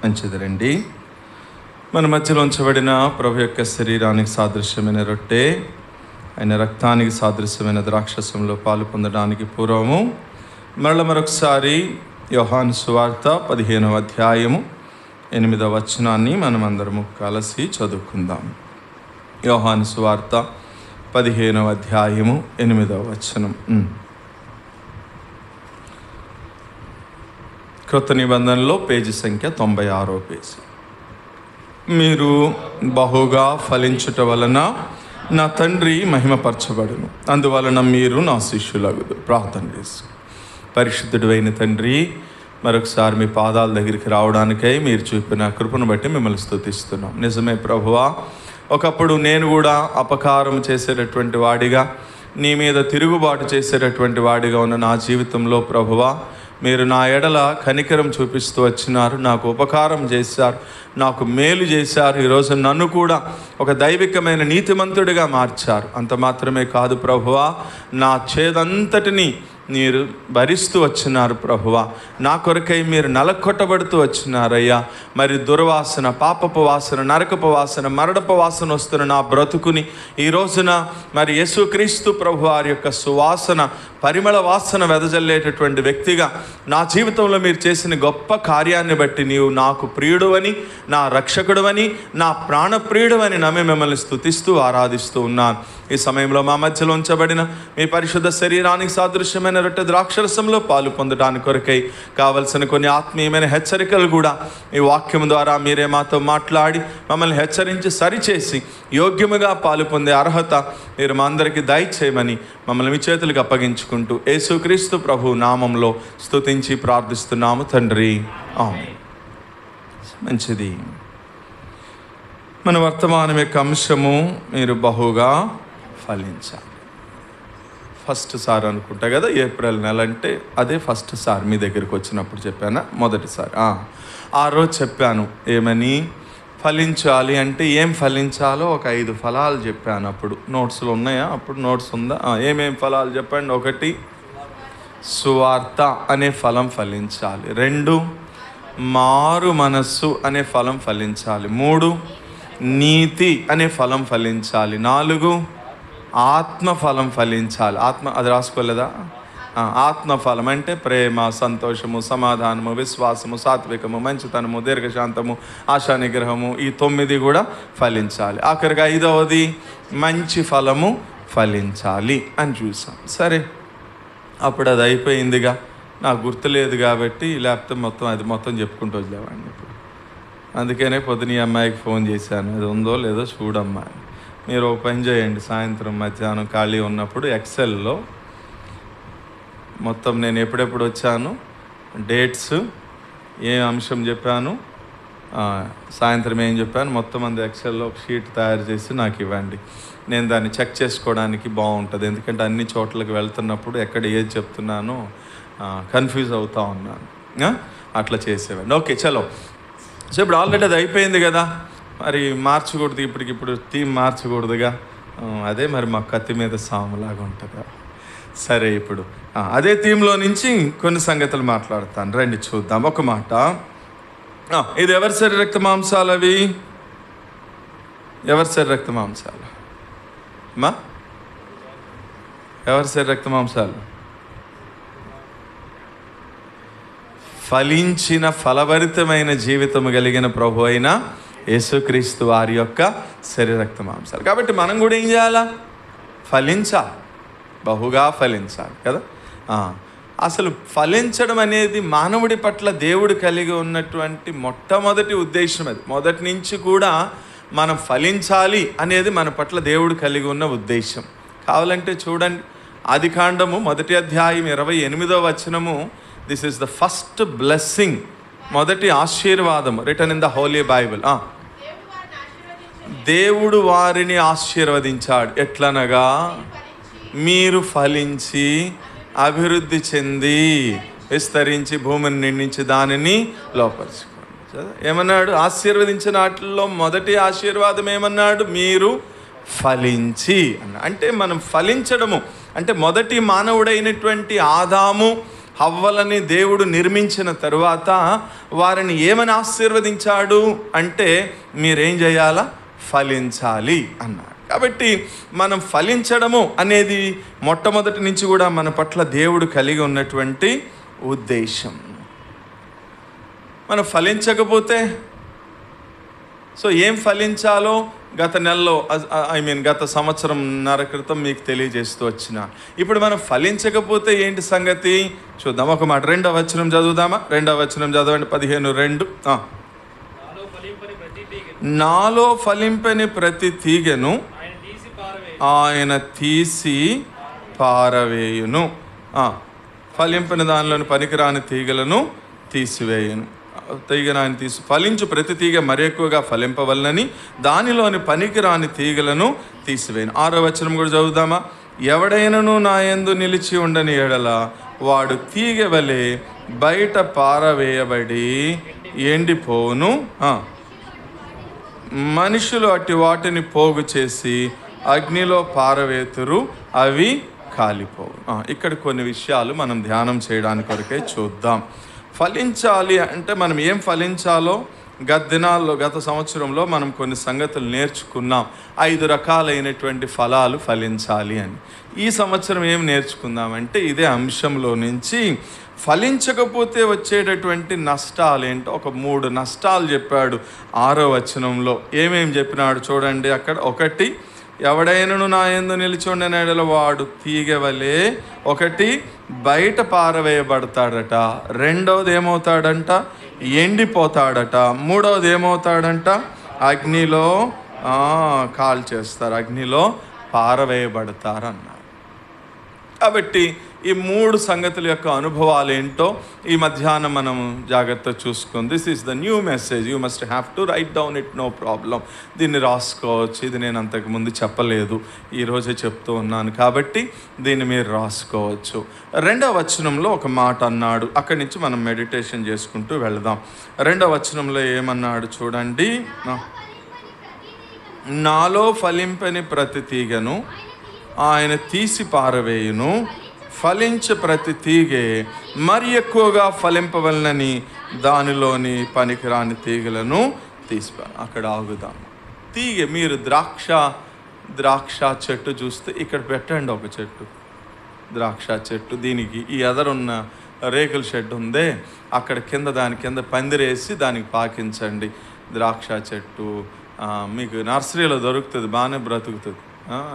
మంచిది రండి. మన మధ్యలో ఉంచబడిన ప్రభు యొక్క శరీరానికి సాదృశ్యమైన రొట్టె, ఆయన రక్తానికి సాదృశ్యమైన ద్రాక్షరసంలో పాలు పొందడానికి పూర్వము మరొకసారి యోహాను సువార్త 15వ అధ్యాయము 8వ వచనాన్ని మనమందరము కలిసి చదువుకుందాం. యోహాను సువార్త 15వ అధ్యాయము 8వ వచనం. క్రొత్త నిబంధనలో పేజీ సంఖ్య 96వ పేజీ. మీరు బహుగా ఫలించుట వలన నా తండ్రి మహిమపరచబడును, అందువలన మీరు నా శిష్యులగుదు. ప్రార్థన చేసు. పరిశుద్ధుడు అయిన తండ్రి, మరొకసారి మీ పాదాల దగ్గరికి రావడానికై మీరు చూపిన కృపను బట్టి మిమ్మల్ని స్తుతిస్తున్నాం. నిజమే ప్రభువా, ఒకప్పుడు నేను కూడా అపకారం చేసేటటువంటి వాడిగా, నీ మీద తిరుగుబాటు చేసేటటువంటి వాడిగా ఉన్న నా జీవితంలో ప్రభువా, మీరు నా ఎడల కనికరం చూపిస్తూ వచ్చినారు, నాకు ఉపకారం చేశారు, నాకు మేలు చేశారు. ఈరోజు నన్ను కూడా ఒక దైవికమైన నీతిమంతుడిగా మార్చారు. అంత మాత్రమే కాదు ప్రభువా, నా చేదంతటిని మీరు భరిస్తూ వచ్చినారు ప్రభువా. నా కొరకై మీరు నలకొట్టబడుతూ వచ్చినారయ్యా. మరి దుర్వాసన, పాపపు వాసన, నరకపు వాసన, మరణపు వాసన వస్తున్న నా బ్రతుకుని ఈ రోజున మరి యేసుక్రీస్తు ప్రభు వారి యొక్క సువాసన, పరిమళ వాసన వెదజల్లేటటువంటి వ్యక్తిగా నా జీవితంలో మీరు చేసిన గొప్ప కార్యాన్ని బట్టి నీవు నాకు ప్రియుడువని, నా రక్షకుడువని, నా ప్రాణప్రియుడువని నమ్మి మిమ్మల్ని స్తుతిస్తూ ఆరాధిస్తూ ఉన్నాను. ఈ సమయంలో మా మధ్యలో ఉంచబడిన మీ పరిశుద్ధ శరీరానికి సాదృశ్యమైన రొట్టె ద్రాక్షరసంలో పాలు పొందడానికి కొరకై కావలసిన కొన్ని ఆత్మీయమైన హెచ్చరికలు కూడా ఈ వాక్యం ద్వారా మీరే మాతో మాట్లాడి మమ్మల్ని హెచ్చరించి సరిచేసి యోగ్యముగా పాలు పొందే అర్హత మీరు మా అందరికీ దయచేయమని మమ్మల్ని మీ చేతులకు అప్పగించుకుంటూ యేసుక్రీస్తు ప్రభు నామంలో స్తుతించి ప్రార్థిస్తున్నాము తండ్రి, ఆమేన్. మంచిది. మన వర్తమానం యొక్క అంశము మీరు బహుగా ఫలించాలి. ఫస్ట్ సార్ అనుకుంటా కదా, ఏప్రిల్ నెల అంటే అదే ఫస్ట్ సార్ మీ దగ్గరికి వచ్చినప్పుడు చెప్పానా, మొదటిసారి ఆ రోజు చెప్పాను. ఏమని ఫలించాలి అంటే ఏం ఫలించాలో ఒక 5 ఫలాలు చెప్పాను. అప్పుడు నోట్స్లో ఉన్నాయా? అప్పుడు నోట్స్ ఉందా? ఏమేం ఫలాలు చెప్పండి. 1 సువార్త అనే ఫలం ఫలించాలి. 2 మారు మనస్సు అనే ఫలం ఫలించాలి. 3 నీతి అనే ఫలం ఫలించాలి. 4 ఆత్మఫలం ఫలించాలి. అది రాసుకోలేదా? ఆత్మఫలం అంటే ప్రేమ, సంతోషము, సమాధానము, విశ్వాసము, సాత్వికము, మంచితనము, దీర్ఘశాంతము, ఆశా నిగ్రహము, ఈ 9 కూడా ఫలించాలి. ఆఖరిగా 5వది మంచి ఫలము ఫలించాలి అని చూసాం. సరే, అప్పుడు అది అయిపోయిందిగా, నాకు గుర్తులేదు కాబట్టి లేకపోతే అది మొత్తం చెప్పుకుంటూ వచ్చేవాడిని. ఇప్పుడు అందుకనే పొద్దున ఈ అమ్మాయికి ఫోన్ చేశాను, అది ఉందో లేదో చూడమ్మా. మీరు ఒక పని చేయండి, సాయంత్రం మధ్యాహ్నం ఖాళీ ఉన్నప్పుడు ఎక్సెల్లో మొత్తం నేను ఎప్పుడెప్పుడు వచ్చాను, డేట్స్, ఏ అంశం చెప్పాను, సాయంత్రం ఏం చెప్పాను, మొత్తం అంది ఎక్సెల్లో ఒక షీట్ తయారు చేసి నాకు ఇవ్వండి. నేను దాన్ని చెక్ చేసుకోవడానికి బాగుంటుంది. ఎందుకంటే అన్ని చోట్లకి వెళ్తున్నప్పుడు ఎక్కడ ఏది చెప్తున్నానో కన్ఫ్యూజ్ అవుతూ ఉన్నాను. అట్లా చేసేవాడిని. ఓకే, చలో. సో ఇప్పుడు ఆల్రెడీ అది అయిపోయింది కదా, మరి మార్చకూడదు, ఇప్పటికిప్పుడు థీమ్ మార్చకూడదుగా. అదే మరి మా కత్తి మీద సాములాగా ఉంటుందా? సరే, ఇప్పుడు అదే థీమ్లో నుంచి కొన్ని సంగతులు మాట్లాడతాను. రండి చూద్దాం. ఒక మాట, ఇది ఎవరి శరీర రక్త మాంసాలు? అవి ఎవరి శరీర రక్త మాంసాలు? ఎవరి శరీర రక్త మాంసాలు? ఫలించిన ఫలభరితమైన జీవితం కలిగిన ప్రభు అయిన యేసుక్రీస్తు వారి యొక్క శరీర రక్త మాంసాలు. కాబట్టి మనం కూడా ఏం చేయాలా? ఫలించాలి, బహుగా ఫలించాలి కదా. అసలు ఫలించడం అనేది మానవుడి పట్ల దేవుడు కలిగి ఉన్నటువంటి మొట్టమొదటి ఉద్దేశం. అది మొదటి నుంచి కూడా మనం ఫలించాలి అనేది మన పట్ల దేవుడు కలిగి ఉన్న ఉద్దేశం. కావాలంటే చూడండి, ఆదికాండము 1వ అధ్యాయం 28వ వచనము. This is the first blessing, మొదటి ఆశీర్వాదం return in the Holi Bible. దేవుడు వారిని ఆశీర్వదించాడు. ఎట్లనగా మీరు ఫలించి అభివృద్ధి చెంది విస్తరించి భూమిని నిండించి దానిని లోపరుచుకోండి. ఏమన్నాడు? ఆశీర్వదించిన వాటిల్లో మొదటి ఆశీర్వాదం ఏమన్నాడు? మీరు ఫలించి అన్న. అంటే మనం ఫలించడము అంటే మొదటి మానవుడైనటువంటి ఆదాము హవ్వలని దేవుడు నిర్మించిన తరువాత వారిని ఏమని ఆశీర్వదించాడు అంటే, మీరేం చేయాలా? ఫలించాలి అన్నాడు. కాబట్టి మనం ఫలించడము అనేది మొట్టమొదటి నుంచి కూడా మన పట్ల దేవుడు కలిగి ఉన్నటువంటి ఉద్దేశం. మనం ఫలించకపోతే ఏం ఫలించాలో గత నెలలో గత సంవత్సరంన్నర క్రితం మీకు తెలియజేస్తూ వచ్చిన. ఇప్పుడు మనం ఫలించకపోతే ఏంటి సంగతి చూద్దాం. ఒక మాట 2వ వచనం చదువుదామా? 2వ వచనం చదవండి. 15:2. నాలో ఫలింపని ప్రతి తీగను ఆయన తీసి పారవేయును. ఫలింపని దానిలోని పనికిరాని తీగలను తీసివేయును. తీగను ఆయన తీసి ఫలించు ప్రతి తీగ మరి ఎక్కువగా ఫలింపవలనని దానిలోని పనికిరాని తీగలను తీసివేయను. 6వ వచనం కూడా చదువుదామా? ఎవడైనను నా యందు నిలిచి ఉండని ఎడల వాడు తీగ వలె బయట పారవేయబడి ఎండిపోవును. మనుషులు అట్టి వాటిని పోగు చేసి అగ్నిలో పారవేతురు, అవి కాలిపోవు. ఇక్కడ కొన్ని విషయాలు మనం ధ్యానం చేయడానికి కొరకే చూద్దాం. ఫలించాలి అంటే మనం ఏం ఫలించాలో గత సంవత్సరంలో మనం కొన్ని సంగతులు నేర్చుకున్నాం. 5 రకాలైనటువంటి ఫలాలు ఫలించాలి అని. ఈ సంవత్సరం ఏం నేర్చుకుందామంటే ఇదే అంశంలో నుంచి ఫలించకపోతే వచ్చేటటువంటి నష్టాలు ఏంటో ఒక 3 నష్టాలు చెప్పాడు 6వ వచనంలో. ఏమేం చెప్పినాడు చూడండి అక్కడ. 1, ఎవడైనను నా యందు నిలిచి ఉండిన ఎడల వాడు తీగ వలె 1 బయట పారవేయబడతాడట. 2వది ఏమవుతాడంట? ఎండిపోతాడట. 3వది ఏమవుతాడంట? అగ్నిలో కాల్చేస్తారు, అగ్నిలో పారవేయబడతారన్నారు. కాబట్టి ఈ 3 సంగతుల యొక్క అనుభవాలు ఏంటో ఈ మధ్యాహ్నం మనం జాగ్రత్త చూసుకుంది. This is the new message. You must have to write down it, no problem. దీన్ని రాసుకోవచ్చు. ఇది నేను అంతకుముందు చెప్పలేదు, ఈరోజే చెప్తూ ఉన్నాను కాబట్టి దీన్ని మీరు రాసుకోవచ్చు. 2వ వచనంలో ఒక మాట అన్నాడు. అక్కడి నుంచి మనం మెడిటేషన్ చేసుకుంటూ వెళదాం. 2వ వచనంలో ఏమన్నాడు చూడండి. నాలో ఫలింపని ప్రతి తీగను ఆయన తీసి పారవేయును, ఫలించే ప్రతి తీగే మరి ఎక్కువగా ఫలింపవలనని దానిలోని పనికిరాని తీగలను తీసిపారు. అక్కడ ఆగుదాం. తీగ, మీరు ద్రాక్ష చెట్టు చూస్తే ఇక్కడ పెట్టండి ఒక చెట్టు, ద్రాక్ష చెట్టు. దీనికి ఈ ఎదరున్న రేకుల షెడ్ ఉందే, అక్కడ దాని కింద పందిరేసి దానికి పాకించండి. ద్రాక్ష చెట్టు మీకు నర్సరీలో దొరుకుతుంది, బాగానే బ్రతుకుతుంది.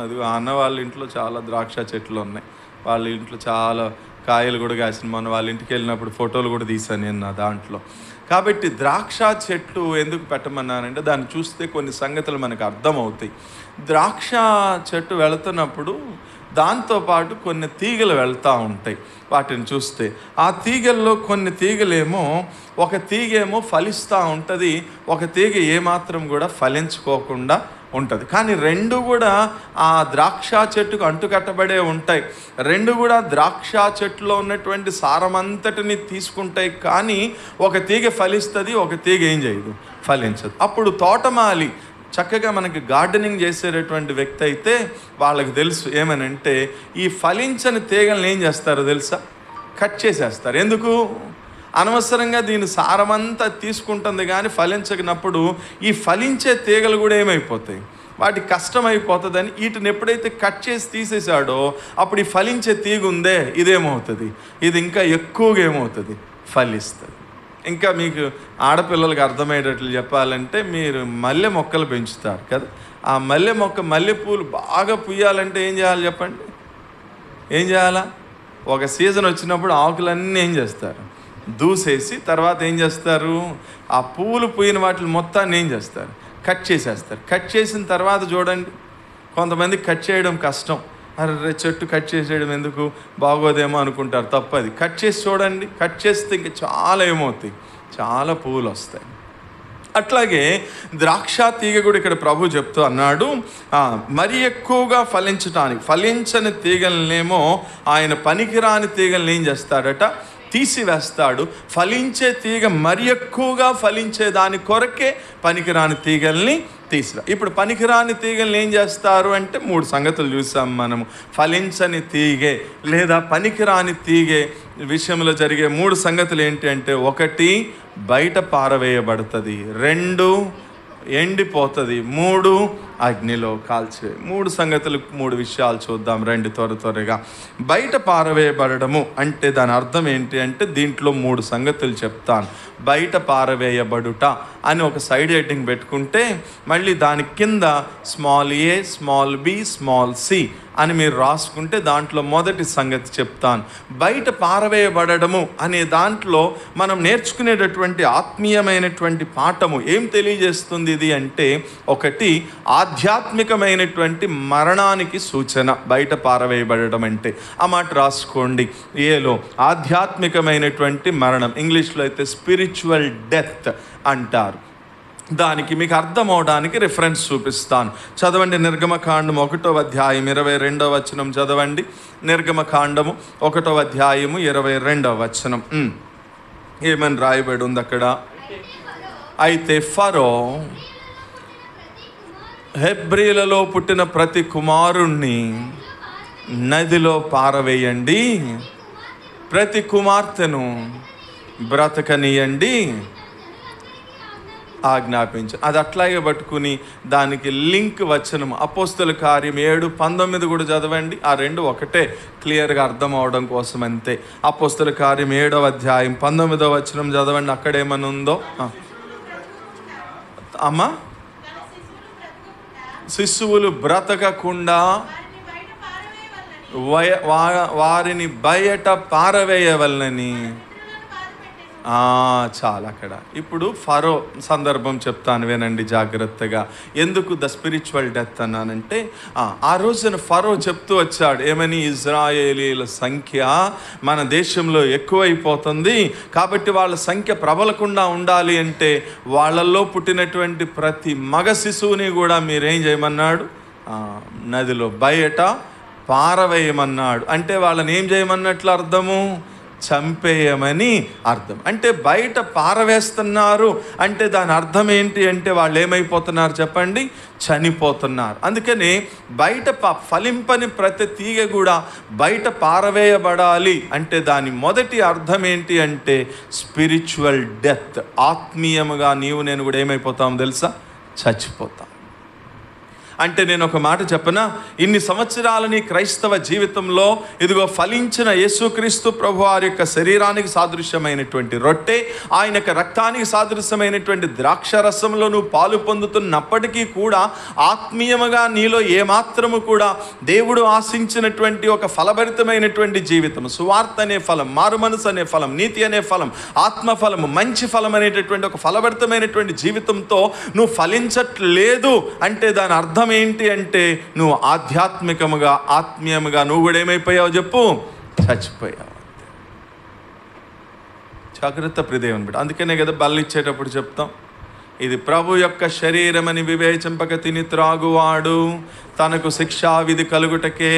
అది అన్న వాళ్ళ ఇంట్లో చాలా ద్రాక్ష చెట్లు ఉన్నాయి. వాళ్ళ ఇంట్లో చాలా కాయలు కూడా కాసిన. మొన్న వాళ్ళ ఇంటికి వెళ్ళినప్పుడు ఫోటోలు కూడా తీసాను నేను నా దాంట్లో. కాబట్టి ద్రాక్ష చెట్టు ఎందుకు పెట్టమన్నానంటే దాన్ని చూస్తే కొన్ని సంగతులు మనకు అర్థమవుతాయి. ద్రాక్ష చెట్టు వెళుతున్నప్పుడు దాంతోపాటు కొన్ని తీగలు వెళ్తూ ఉంటాయి. వాటిని చూస్తే ఆ తీగల్లో కొన్ని తీగలేమో, ఒక తీగేమో ఫలిస్తూ ఉంటుంది, ఒక తీగ ఏమాత్రం కూడా ఫలించుకోకుండా ఉంటుంది. కానీ 2 కూడా ఆ ద్రాక్ష చెట్టుకు అంటుకట్టబడే ఉంటాయి. 2 కూడా ద్రాక్ష చెట్టులో ఉన్నటువంటి సారమంతటిని తీసుకుంటాయి. కానీ ఒక తీగ ఫలిస్తుంది, ఒక తీగ ఏం చేయదు, ఫలించదు. అప్పుడు తోటమాలి చక్కగా మనకి గార్డెనింగ్ చేసేటటువంటి వ్యక్తి అయితే వాళ్ళకి తెలుసు ఏమనంటే ఈ ఫలించని తీగలను ఏం చేస్తారో తెలుసా? కట్ చేసేస్తారు. ఎందుకు? అనవసరంగా దీని సారమంతా తీసుకుంటుంది కానీ ఫలించకినప్పుడు ఈ ఫలించే తీగలు కూడా ఏమైపోతాయి, వాటికి కష్టమైపోతుందని వీటిని ఎప్పుడైతే కట్ చేసి తీసేసాడో అప్పుడు ఈ ఫలించే తీగ ఉందే ఇదేమవుతుంది, ఇది ఇంకా ఎక్కువగా ఏమవుతుంది, ఫలిస్తుంది. ఇంకా మీకు ఆడపిల్లలకు అర్థమయ్యేటట్లు చెప్పాలంటే, మీరు మల్లె మొక్కలు పెంచుతారు కదా, ఆ మల్లెపూలు బాగా పుయ్యాలంటే ఏం చేయాలి చెప్పండి? ఏం చేయాలా? ఒక సీజన్ వచ్చినప్పుడు ఆకులన్నీ ఏం చేస్తారు, దూసేసి తర్వాత ఏం చేస్తారు, ఆ పువ్వులు పుయ్యిన వాటిని మొత్తాన్ని ఏం చేస్తారు, కట్ చేసేస్తారు. కట్ చేసిన తర్వాత చూడండి, కొంతమంది కట్ చేయడం కష్టం. అరే చెట్టు కట్ చేసేయడం ఎందుకు, బాగోదేమో అనుకుంటారు. తప్పది. కట్ చేసి చూడండి, కట్ చేస్తే ఇంకా చాలా ఏమవుతాయి, చాలా పువ్వులు వస్తాయి. అట్లాగే ద్రాక్ష తీగ కూడా ఇక్కడ ప్రభు చెప్తూ అన్నాడు, మరి ఎక్కువగా ఫలించటానికి, ఫలించని తీగలనేమో ఆయన పనికిరాని తీగలను ఏం చేస్తాడట, తీసివేస్తాడు. ఫలించే తీగ మరి ఎక్కువగా ఫలించే దాని కొరకే పనికిరాని తీగల్ని తీసిరా. ఇప్పుడు పనికిరాని తీగల్ని ఏం చేస్తారు అంటే 3 సంగతులు చూసాం మనము. ఫలించని తీగే లేదా పనికిరాని తీగే విషయంలో జరిగే 3 సంగతులు ఏంటి అంటే, 1 బయట పారవేయబడుతుంది, 2 ఎండిపోతుంది, 3 అగ్నిలో కాల్చే. 3 సంగతులు 3 విషయాలు చూద్దాం రండి త్వరగా. బయట పారవేయబడము అంటే దాని అర్థం ఏంటి అంటే, దీంట్లో 3 సంగతులు చెప్తాను. బయట పారవేయబడుట అని ఒక సైడ్ హెడ్డింగ్ పెట్టుకుంటే, మళ్ళీ దాని కింద small a, small b, small c అని మీరు రాసుకుంటే దాంట్లో మొదటి సంగతి చెప్తాను. బయట పారవేయబడము అనే దాంట్లో మనం నేర్చుకునేటటువంటి ఆత్మీయమైనటువంటి పాఠము ఏం తెలియజేస్తుంది ఇది అంటే, 1 ఆధ్యాత్మికమైనటువంటి మరణానికి సూచన. బయట పారవేయబడడం అంటే ఆ మాట రాసుకోండి. ఏలో ఆధ్యాత్మికమైనటువంటి మరణం, ఇంగ్లీష్లో అయితే స్పిరిచువల్ డెత్ అంటారు. దానికి మీకు అర్థం అవడానికి రిఫరెన్స్ చూపిస్తాను. చదవండి నిర్గమకాండం 1వ అధ్యాయం 22వ వచనం చదవండి. నిర్గమకాండము 1వ అధ్యాయము 22వ వచనం ఏమని రాయబడి ఉంది అక్కడ? అయితే ఫరో హెబ్రీలలో పుట్టిన ప్రతి కుమారుణ్ణి నదిలో పారవేయండి, ప్రతి కుమార్తెను బ్రతకనీయండి ఆజ్ఞాపించు. అది అట్లాగే పట్టుకుని దానికి లింక్ వచనం అపోస్తల కార్యం 7:19 కూడా చదవండి. ఆ 2 ఒకటే, క్లియర్గా అర్థం అవడం కోసం అంతే. అపోస్తల కార్యం 7వ అధ్యాయం 19వ వచనం చదవండి. అక్కడేమని ఉందో అమ్మా, శిశువులు బ్రతకకుండా వారిని బయట పారవేయవలనని. చాలా అక్కడ. ఇప్పుడు ఫరో సందర్భం చెప్తాను వినండి జాగ్రత్తగా. ఎందుకు ద స్పిరిచువల్ డెత్ అన్నానంటే, ఆ రోజున ఫరో చెప్తూ వచ్చాడు ఏమని, ఇజ్రాయేలీల సంఖ్య మన దేశంలో ఎక్కువైపోతుంది, కాబట్టి వాళ్ళ సంఖ్య ప్రబలకుండా ఉండాలి అంటే వాళ్ళల్లో పుట్టినటువంటి ప్రతి మగ శిశువుని కూడా మీరేం చేయమన్నాడు? నదిలో బయట పారవేయమన్నాడు. అంటే వాళ్ళని ఏం చేయమన్నట్లు అర్థము? చంపేయమని అర్థం. అంటే బయట పారవేస్తున్నారు అంటే దాని అర్థం ఏంటి అంటే వాళ్ళు ఏమైపోతున్నారు చెప్పండి? చనిపోతున్నారు. అందుకని బయట ఫలింపని ప్రతి తీగ కూడా బయట పారవేయబడాలి అంటే దాని మొదటి అర్థం ఏంటి అంటే స్పిరిచువల్ డెత్. ఆత్మీయముగా నీవు నేను కూడా ఏమైపోతాం తెలుసా? చచ్చిపోతాం. అంటే నేను ఒక మాట చెప్పనా, ఇన్ని సంవత్సరాలని క్రైస్తవ జీవితంలో ఇదిగో ఫలించిన యేసుక్రీస్తు ప్రభువారి యొక్క శరీరానికి సాదృశ్యమైనటువంటి రొట్టె, ఆయన యొక్క రక్తానికి సాదృశ్యమైనటువంటి ద్రాక్ష రసంలో నువ్వు పాలు పొందుతున్నప్పటికీ కూడా ఆత్మీయముగా నీలో ఏమాత్రము కూడా దేవుడు ఆశించినటువంటి ఒక ఫలభరితమైనటువంటి జీవితం, సువార్త అనే ఫలం, మారుమనసు అనే ఫలం, నీతి అనే ఫలం, ఆత్మఫలము, మంచి ఫలం అనేటటువంటి ఒక ఫలభరితమైనటువంటి జీవితంతో నువ్వు ఫలించట్లేదు అంటే దాని అర్థం ఏంటి అంటే నువ్వు ఆధ్యాత్మికముగా ఆత్మీయముగా నువ్వు కూడా ఏమైపోయావు చెప్పు? చచ్చిపోయావు. జాగ్రత్త ప్రియదేవుని బిడ్డ. అందుకనే కదా బల్ల ఇచ్చేటప్పుడు చెప్తాం, ఇది ప్రభు యొక్క శరీరం అని వివేచింపక తిని త్రాగువాడు తనకు శిక్షా విధి కలుగుటకే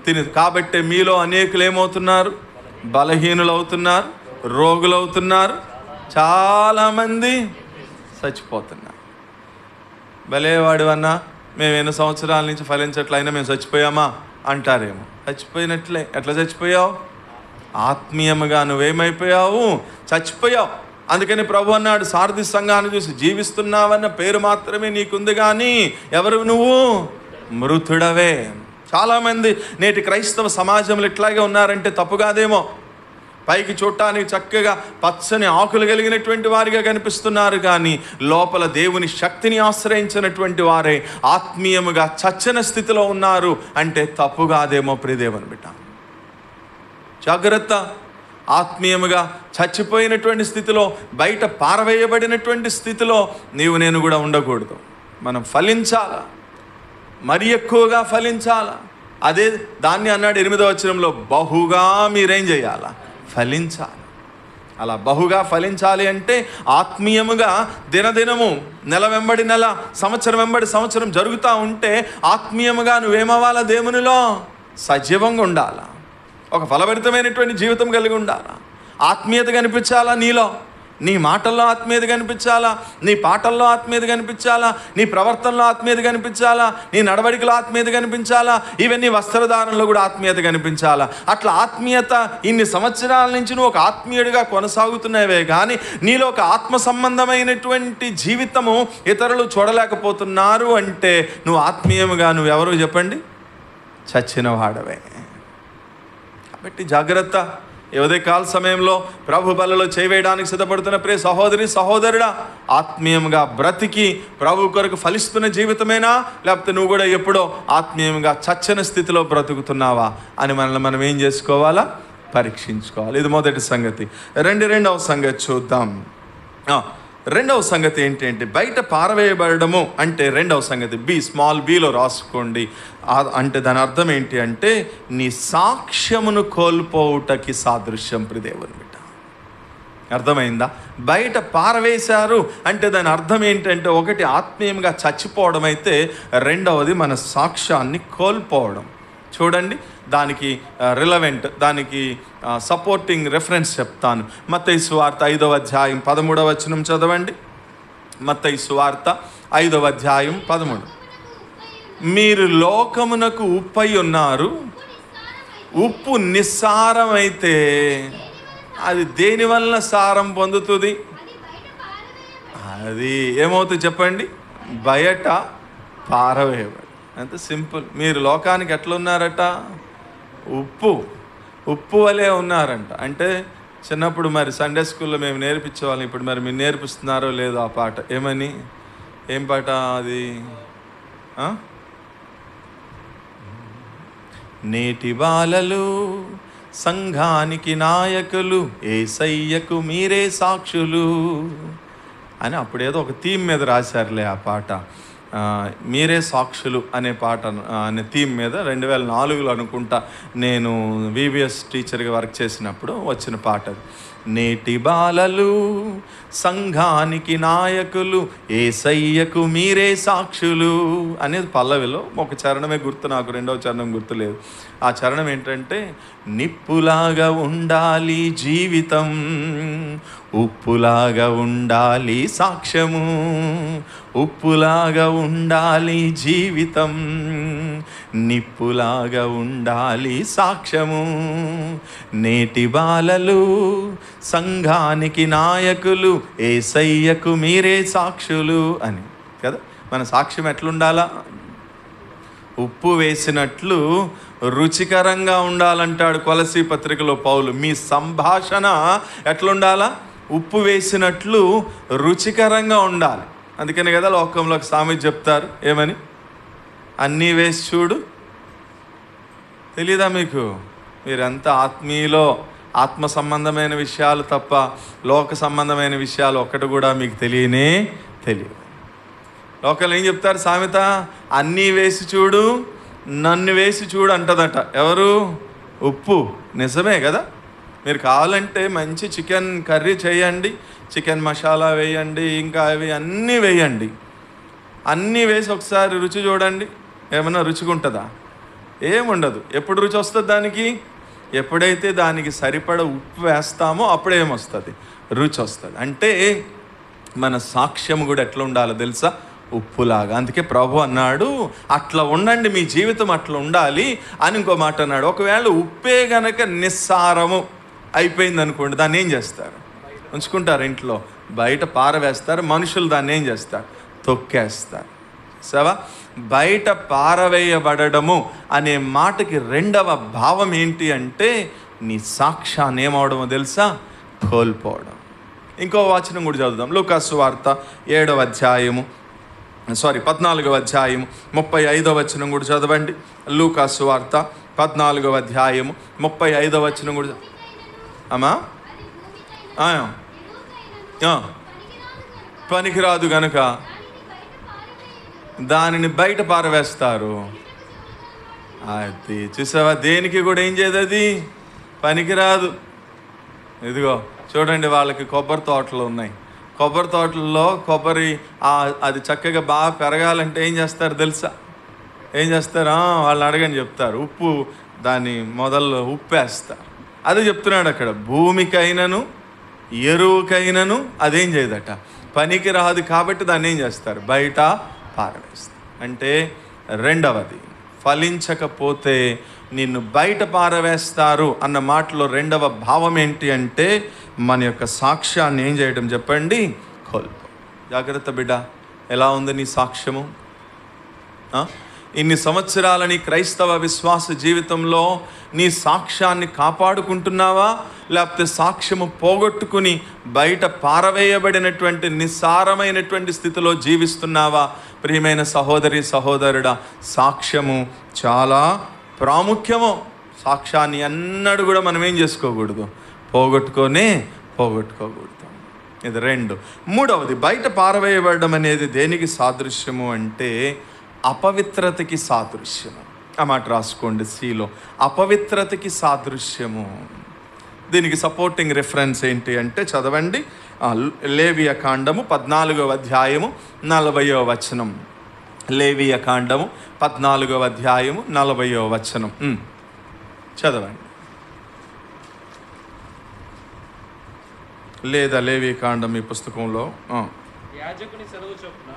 తిని. కాబట్టి మీలో అనేకులు ఏమవుతున్నారు? బలహీనులు అవుతున్నారు, రోగులు అవుతున్నారు, చాలామంది చచ్చిపోతున్నారు. భలేవాడు అన్నా, మేము ఎన్ని సంవత్సరాల నుంచి ఫలించట్లయినా మేము చచ్చిపోయామా అంటారేమో. చచ్చిపోయినట్లే. ఎట్లా చచ్చిపోయావు? ఆత్మీయముగా నువ్వేమైపోయావు? చచ్చిపోయావు. అందుకని ప్రభు అన్నాడు, సారథి సంఘాన్ని చూసి జీవిస్తున్నావన్న పేరు మాత్రమే నీకుంది కానీ ఎవరు నువ్వు? మృతుడవే. చాలామంది నేటి క్రైస్తవ సమాజంలో ఇట్లాగే ఉన్నారంటే తప్పు కాదేమో. పైకి చూడటానికి చక్కగా పచ్చని ఆకులు కలిగినటువంటి వారిగా కనిపిస్తున్నారు కానీ లోపల దేవుని శక్తిని ఆశ్రయించినటువంటి వారే ఆత్మీయముగా చచ్చని స్థితిలో ఉన్నారు అంటే తప్పు కాదేమో ప్రియదేవుని బిడ్డ. జాగ్రత్త. ఆత్మీయముగా చచ్చిపోయినటువంటి స్థితిలో, బయట పారవేయబడినటువంటి స్థితిలో నీవు నేను కూడా ఉండకూడదు. మనం ఫలించాలా, మరి ఎక్కువగా ఫలించాలా. అదే దాన్ని అన్నాడు 8వ వచనంలో, బహుగా మీరేం చేయాలా? ఫలించాలి. అలా బహుగా ఫలించాలి అంటే ఆత్మీయముగా దినదినము, నెల వెంబడి నెల, సంవత్సరం వెంబడి సంవత్సరం జరుగుతూ ఉంటే ఆత్మీయముగా నువ్వేమవ్వాలా? దేవునిలో సజీవంగా ఉండాలా, ఒక ఫలభరితమైనటువంటి జీవితం కలిగి ఉండాలా, ఆత్మీయత కనిపించాలా నీలో. నీ మాటల్లో ఆత్మీయత కనిపించాలా, నీ పాటల్లో ఆత్మీయత కనిపించాలా, నీ ప్రవర్తనలో ఆత్మీయత కనిపించాలా, నీ నడవడికలో ఆత్మీయత కనిపించాలా, ఈవెన్ నీ వస్త్రధారణలో కూడా ఆత్మీయత కనిపించాలా. అట్లా ఆత్మీయత ఇన్ని సంవత్సరాల నుంచి నువ్వు ఒక ఆత్మీయుడిగా కొనసాగుతున్నావే కానీ నీలో ఒక ఆత్మ సంబంధమైనటువంటి జీవితము ఇతరులు చూడలేకపోతున్నారు అంటే నువ్వు ఆత్మీయముగా నువ్వెవరో చెప్పండి, చచ్చిన వాడవే. కాబట్టి జాగ్రత్త. ఉదయకాల సమయంలో ప్రభు బలలో చేయవేయడానికి సిద్ధపడుతున్న ప్రియ సహోదరి సహోదరుడా, ఆత్మీయంగా బ్రతికి ప్రభు కొరకు ఫలిస్తున్న జీవితమేనా, లేకపోతే నువ్వు కూడా ఎప్పుడో ఆత్మీయంగా చచ్చిన స్థితిలో బ్రతుకుతున్నావా అని మనల్ని మనం ఏం చేసుకోవాలా, పరీక్షించుకోవాలి. ఇది మొదటి సంగతి. రెండవ సంగతి చూద్దాం. రెండవ సంగతి ఏంటంటే బయట పారవేయబడము అంటే రెండవ సంగతి స్మాల్ బిలో రాసుకోండి. అంటే దాని అర్థం ఏంటి అంటే నీ సాక్ష్యమును కోల్పోవుటకి సాదృశ్యం. ప్రియదేవుని బిడ్డ, అర్థమైందా? బయట పారవేశారు అంటే దాని అర్థం ఏంటంటే ఒకటి ఆత్మీయంగా చచ్చిపోవడం అయితే, రెండవది మన సాక్ష్యాన్ని కోల్పోవడం. చూడండి, దానికి రిలవెంట్, దానికి సపోర్టింగ్ రెఫరెన్స్ చెప్తాను. మత్తయి సువార్త 5వ అధ్యాయం 13వ వచనం చదవండి. మత్తయి సువార్త 5వ అధ్యాయం 13. మీరు లోకమునకు ఉప్పై ఉన్నారు, ఉప్పు నిస్సారమైతే అది దేని వలన సారం పొందుతుంది? అది ఏమవుతుంది చెప్పండి, బయట పారవేయబడి. అంత సింపుల్. మీరు లోకానికి ఎట్లున్నారట? ఉప్పు వలే ఉన్నారంట. అంటే చిన్నప్పుడు మరి సండే స్కూల్లో మేము నేర్పించేవాళ్ళం. ఇప్పుడు మరి మీరు నేర్పిస్తున్నారో లేదో ఆ పాట. ఏం పాట అది? నేటి బాలలు సంఘానికి నాయకులు, యేసయ్యకు మీరే సాక్షులు అని అప్పుడేదో ఒక థీమ్ మీద రాశారులే ఆ పాట. మీరే సాక్షులు అనే పాట అనే థీమ్ మీద 2004లో అనుకుంటా నేను వివిఎస్ టీచర్గా వర్క్ చేసినప్పుడు వచ్చిన పాట అది. నేటి బాలలు సంఘానికి నాయకులు, యేసయ్యకు మీరే సాక్షులు అనేది పల్లవిలో ఒక చరణమే గుర్తు, నాకు రెండవ చరణం గుర్తులేదు. ఆ చరణం ఏంటంటే, నిప్పులాగా ఉండాలి జీవితం, ఉప్పులాగా ఉండాలి సాక్ష్యము, ఉప్పులాగా ఉండాలి జీవితం, నిప్పులాగా ఉండాలి సాక్ష్యము. నేటి బాలలు సంఘానికి నాయకులు, యేసయ్యకు మీరే సాక్షులు అని కదా. మన సాక్ష్యం ఎట్లుండాలా? ఉప్పు వేసినట్లు రుచికరంగా ఉండాలంటాడు కొలసీ పత్రికలో పౌలు. మీ సంభాషణ ఎట్లుండాలా? ఉప్పు వేసినట్లు రుచికరంగా ఉండాలి. అందుకని కదా లోకంలో ఒక సామెత చెప్తారు, ఏమని? అన్నీ వేసి చూడు. తెలీదా మీకు? మీరంతా ఆత్మీయులో ఆత్మ సంబంధమైన విషయాలు తప్ప లోక సంబంధమైన విషయాలు ఒక్కటి కూడా మీకు తెలియదు. లోకల్ ఏం చెప్తారు సామెత? అన్నీ వేసి చూడు, నన్ను వేసి చూడు అంటదట. ఎవరు? ఉప్పు. నిజమే కదా. మీరు కావాలంటే మంచి చికెన్ కర్రీ చేయండి, చికెన్ మసాలా వేయండి, ఇంకా అవి అన్నీ వేయండి, అన్నీ వేసి ఒకసారి రుచి చూడండి. ఏమన్నా రుచిగా ఉంటుందా? ఏముండదు. ఎప్పుడు రుచి వస్తుంది దానికి? ఎప్పుడైతే దానికి సరిపడ ఉప్పు వేస్తామో అప్పుడేమొస్తుంది? రుచి వస్తుంది. అంటే మన సాక్ష్యం కూడా ఎట్లా ఉండాలో తెలుసా? ఉప్పులాగా. అందుకే ప్రభు అన్నాడు, అట్లా ఉండండి, మీ జీవితం అట్లా ఉండాలి అని. ఇంకో మాట అన్నాడు, ఒకవేళ ఉప్పే గనక నిస్సారము అయిపోయింది అనుకోండి, దాన్ని ఏం చేస్తారు? ఉంచుకుంటారు ఇంట్లో, బయట పారవేస్తారు. మనుషులు దాన్ని ఏం చేస్తారు? తొక్కేస్తారు. సవా బయట పారవేయబడము అనే మాటకి రెండవ భావం ఏంటి అంటే నీ సాక్ష్యాన్ని ఏమవడమో తెలుసా? కోల్పోవడం. ఇంకో వచనం కూడా చదువుదాం. లూకాసు వార్త 7వ అధ్యాయము 14వ అధ్యాయము 35వ వచనం కూడా చదవండి. లూకాసు వార్త 14వ అధ్యాయము 35వ వచనం కూడా. అమ్మా పనికిరాదు గనుక దానిని బయట పారవేస్తారు. అది చూసావా? దేనికి కూడా ఏం చేయదు, అది పనికిరాదు. ఇదిగో చూడండి, వాళ్ళకి కొబ్బరి తోటలు ఉన్నాయి. కొబ్బరి తోటల్లో కొబ్బరి అది చక్కగా బాగా పెరగాలంటే ఏం చేస్తారు తెలుసా? ఏం చేస్తారు? వాళ్ళని అడగని చెప్తారు. ఉప్పు, దాన్ని మొదల్లో ఉప్పు వేస్తారు. అదే చెప్తున్నాడు అక్కడ, భూమికైనను ఎరువుకైనను అదేం చేయదట, పనికి రాదు. కాబట్టి దాన్ని ఏం చేస్తారు, బయట పారవేస్తారు. అంటే రెండవది, ఫలించకపోతే నిన్ను బయట పారవేస్తారు అన్న మాటలో రెండవ భావం ఏంటి అంటే మన యొక్క సాక్ష్యాన్ని ఏం చేయడం చెప్పండి, కోల్పో. జాగ్రత్త బిడ్డ, ఎలా ఉంది నీ సాక్ష్యము? ఇన్ని సంవత్సరాల నీ క్రైస్తవ విశ్వాస జీవితంలో నీ సాక్ష్యాన్ని కాపాడుకుంటున్నావా, లేకపోతే సాక్ష్యము పోగొట్టుకుని బయట పారవేయబడినటువంటి నిస్సారమైనటువంటి స్థితిలో జీవిస్తున్నావా? ప్రియమైన సహోదరి సహోదరుడా, సాక్ష్యము చాలా ప్రాముఖ్యము. సాక్ష్యాన్ని ఎన్నడూ కూడా మనం ఏం చేసుకోకూడదు, పోగొట్టుకోకూడదు. ఇది రెండు. మూడవది, బయట పారవేయబడడం అనేది దేనికి సాదృశ్యము అంటే అపవిత్రతకి సాదృశ్యము. ఆ మాట రాసుకోండి, సిలో, అపవిత్రతకి సాదృశ్యము. దీనికి సపోర్టింగ్ రిఫరెన్స్ ఏంటి అంటే చదవండి, లేవియ కాండము 14వ అధ్యాయము 40వ వచనం. లేవియ కాండము 14వ అధ్యాయము 40వ వచనం చదవండి. లేదా లేవి కాండం ఈ పుస్తకంలో యాజకుని సెలవు చొప్పున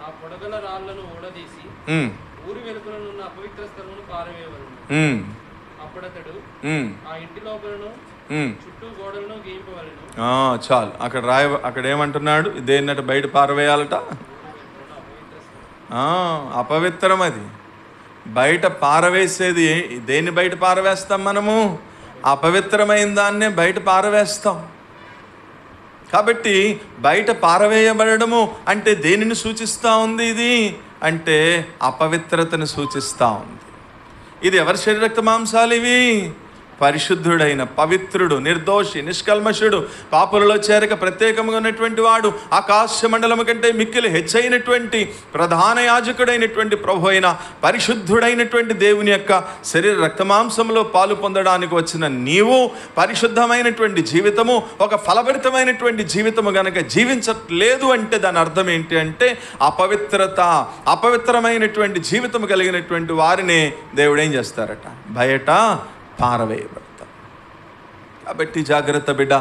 ఆ పొడగల రాళ్లను ఊడదీసి ఊరి వెలుపలనున్న అపవిత్ర స్థలమును పారవేయవలెను. అప్పుడతడు ఆ ఇంటి లోపలను చుట్టూ గోడలను గీయింపవలెను. చాలు. అక్కడ ఏమంటున్నాడు, దేన్నట బయట పారవేయాలట, అపవిత్రం. అది బయట పారవేసేది దేన్ని బయట పారవేస్తాం మనము? అపవిత్రమైన దాన్నే బయట పారవేస్తాం. కాబట్టి బయట పారవేయబడము అంటే దేనిని సూచిస్తూ ఉంది? ఇది అంటే అపవిత్రతను సూచిస్తూ ఉంది. ఇది ఎవరి శరీర రక్త మాంసాలు? ఇవి పరిశుద్ధుడైన, పవిత్రుడు, నిర్దోషి, నిష్కల్మషుడు, పాపులలో చేరక ప్రత్యేకంగా ఉన్నటువంటి వాడు, ఆకాశ మండలము కంటే మిక్కిలి హెచ్చైనటువంటి ప్రధాన యాజకుడైనటువంటి ప్రభు అయిన పరిశుద్ధుడైనటువంటి దేవుని యొక్క శరీర రక్తమాంసంలో పాలు పొందడానికి వచ్చిన నీవు పరిశుద్ధమైనటువంటి జీవితము, ఒక ఫలభరితమైనటువంటి జీవితము గనక జీవించట్లేదు అంటే దాని అర్థం ఏంటి అంటే అపవిత్రమైనటువంటి జీవితము కలిగినటువంటి వారిని దేవుడు ఏం చేస్తారట, బయట పారవేయబడతారు. కాబట్టి జాగ్రత్త బిడ్డ,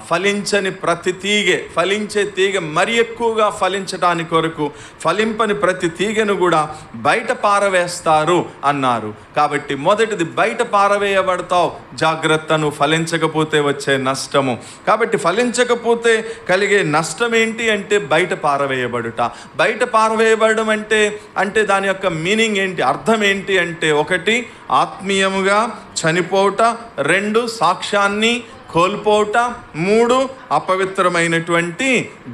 ఫలించని ప్రతి తీగె, ఫలించే తీగ మరి ఎక్కువగా ఫలించడానికి కొరకు ఫలింపని ప్రతి తీగను కూడా బయట పారవేస్తారు అన్నారు. కాబట్టి మొదటిది, బయట పారవేయబడతావు, జాగ్రత్త, నువ్వు ఫలించకపోతే వచ్చే నష్టము. కాబట్టి ఫలించకపోతే కలిగే నష్టం ఏంటి అంటే బయట పారవేయబడుట. బయట పారవేయబడడం అంటే దాని యొక్క మీనింగ్ ఏంటి, అర్థం ఏంటి అంటే, ఒకటి ఆత్మీయముగా చనిపోవుట, రెండు సాక్ష్యాన్ని కోల్పోవట, మూడు అపవిత్రమైనటువంటి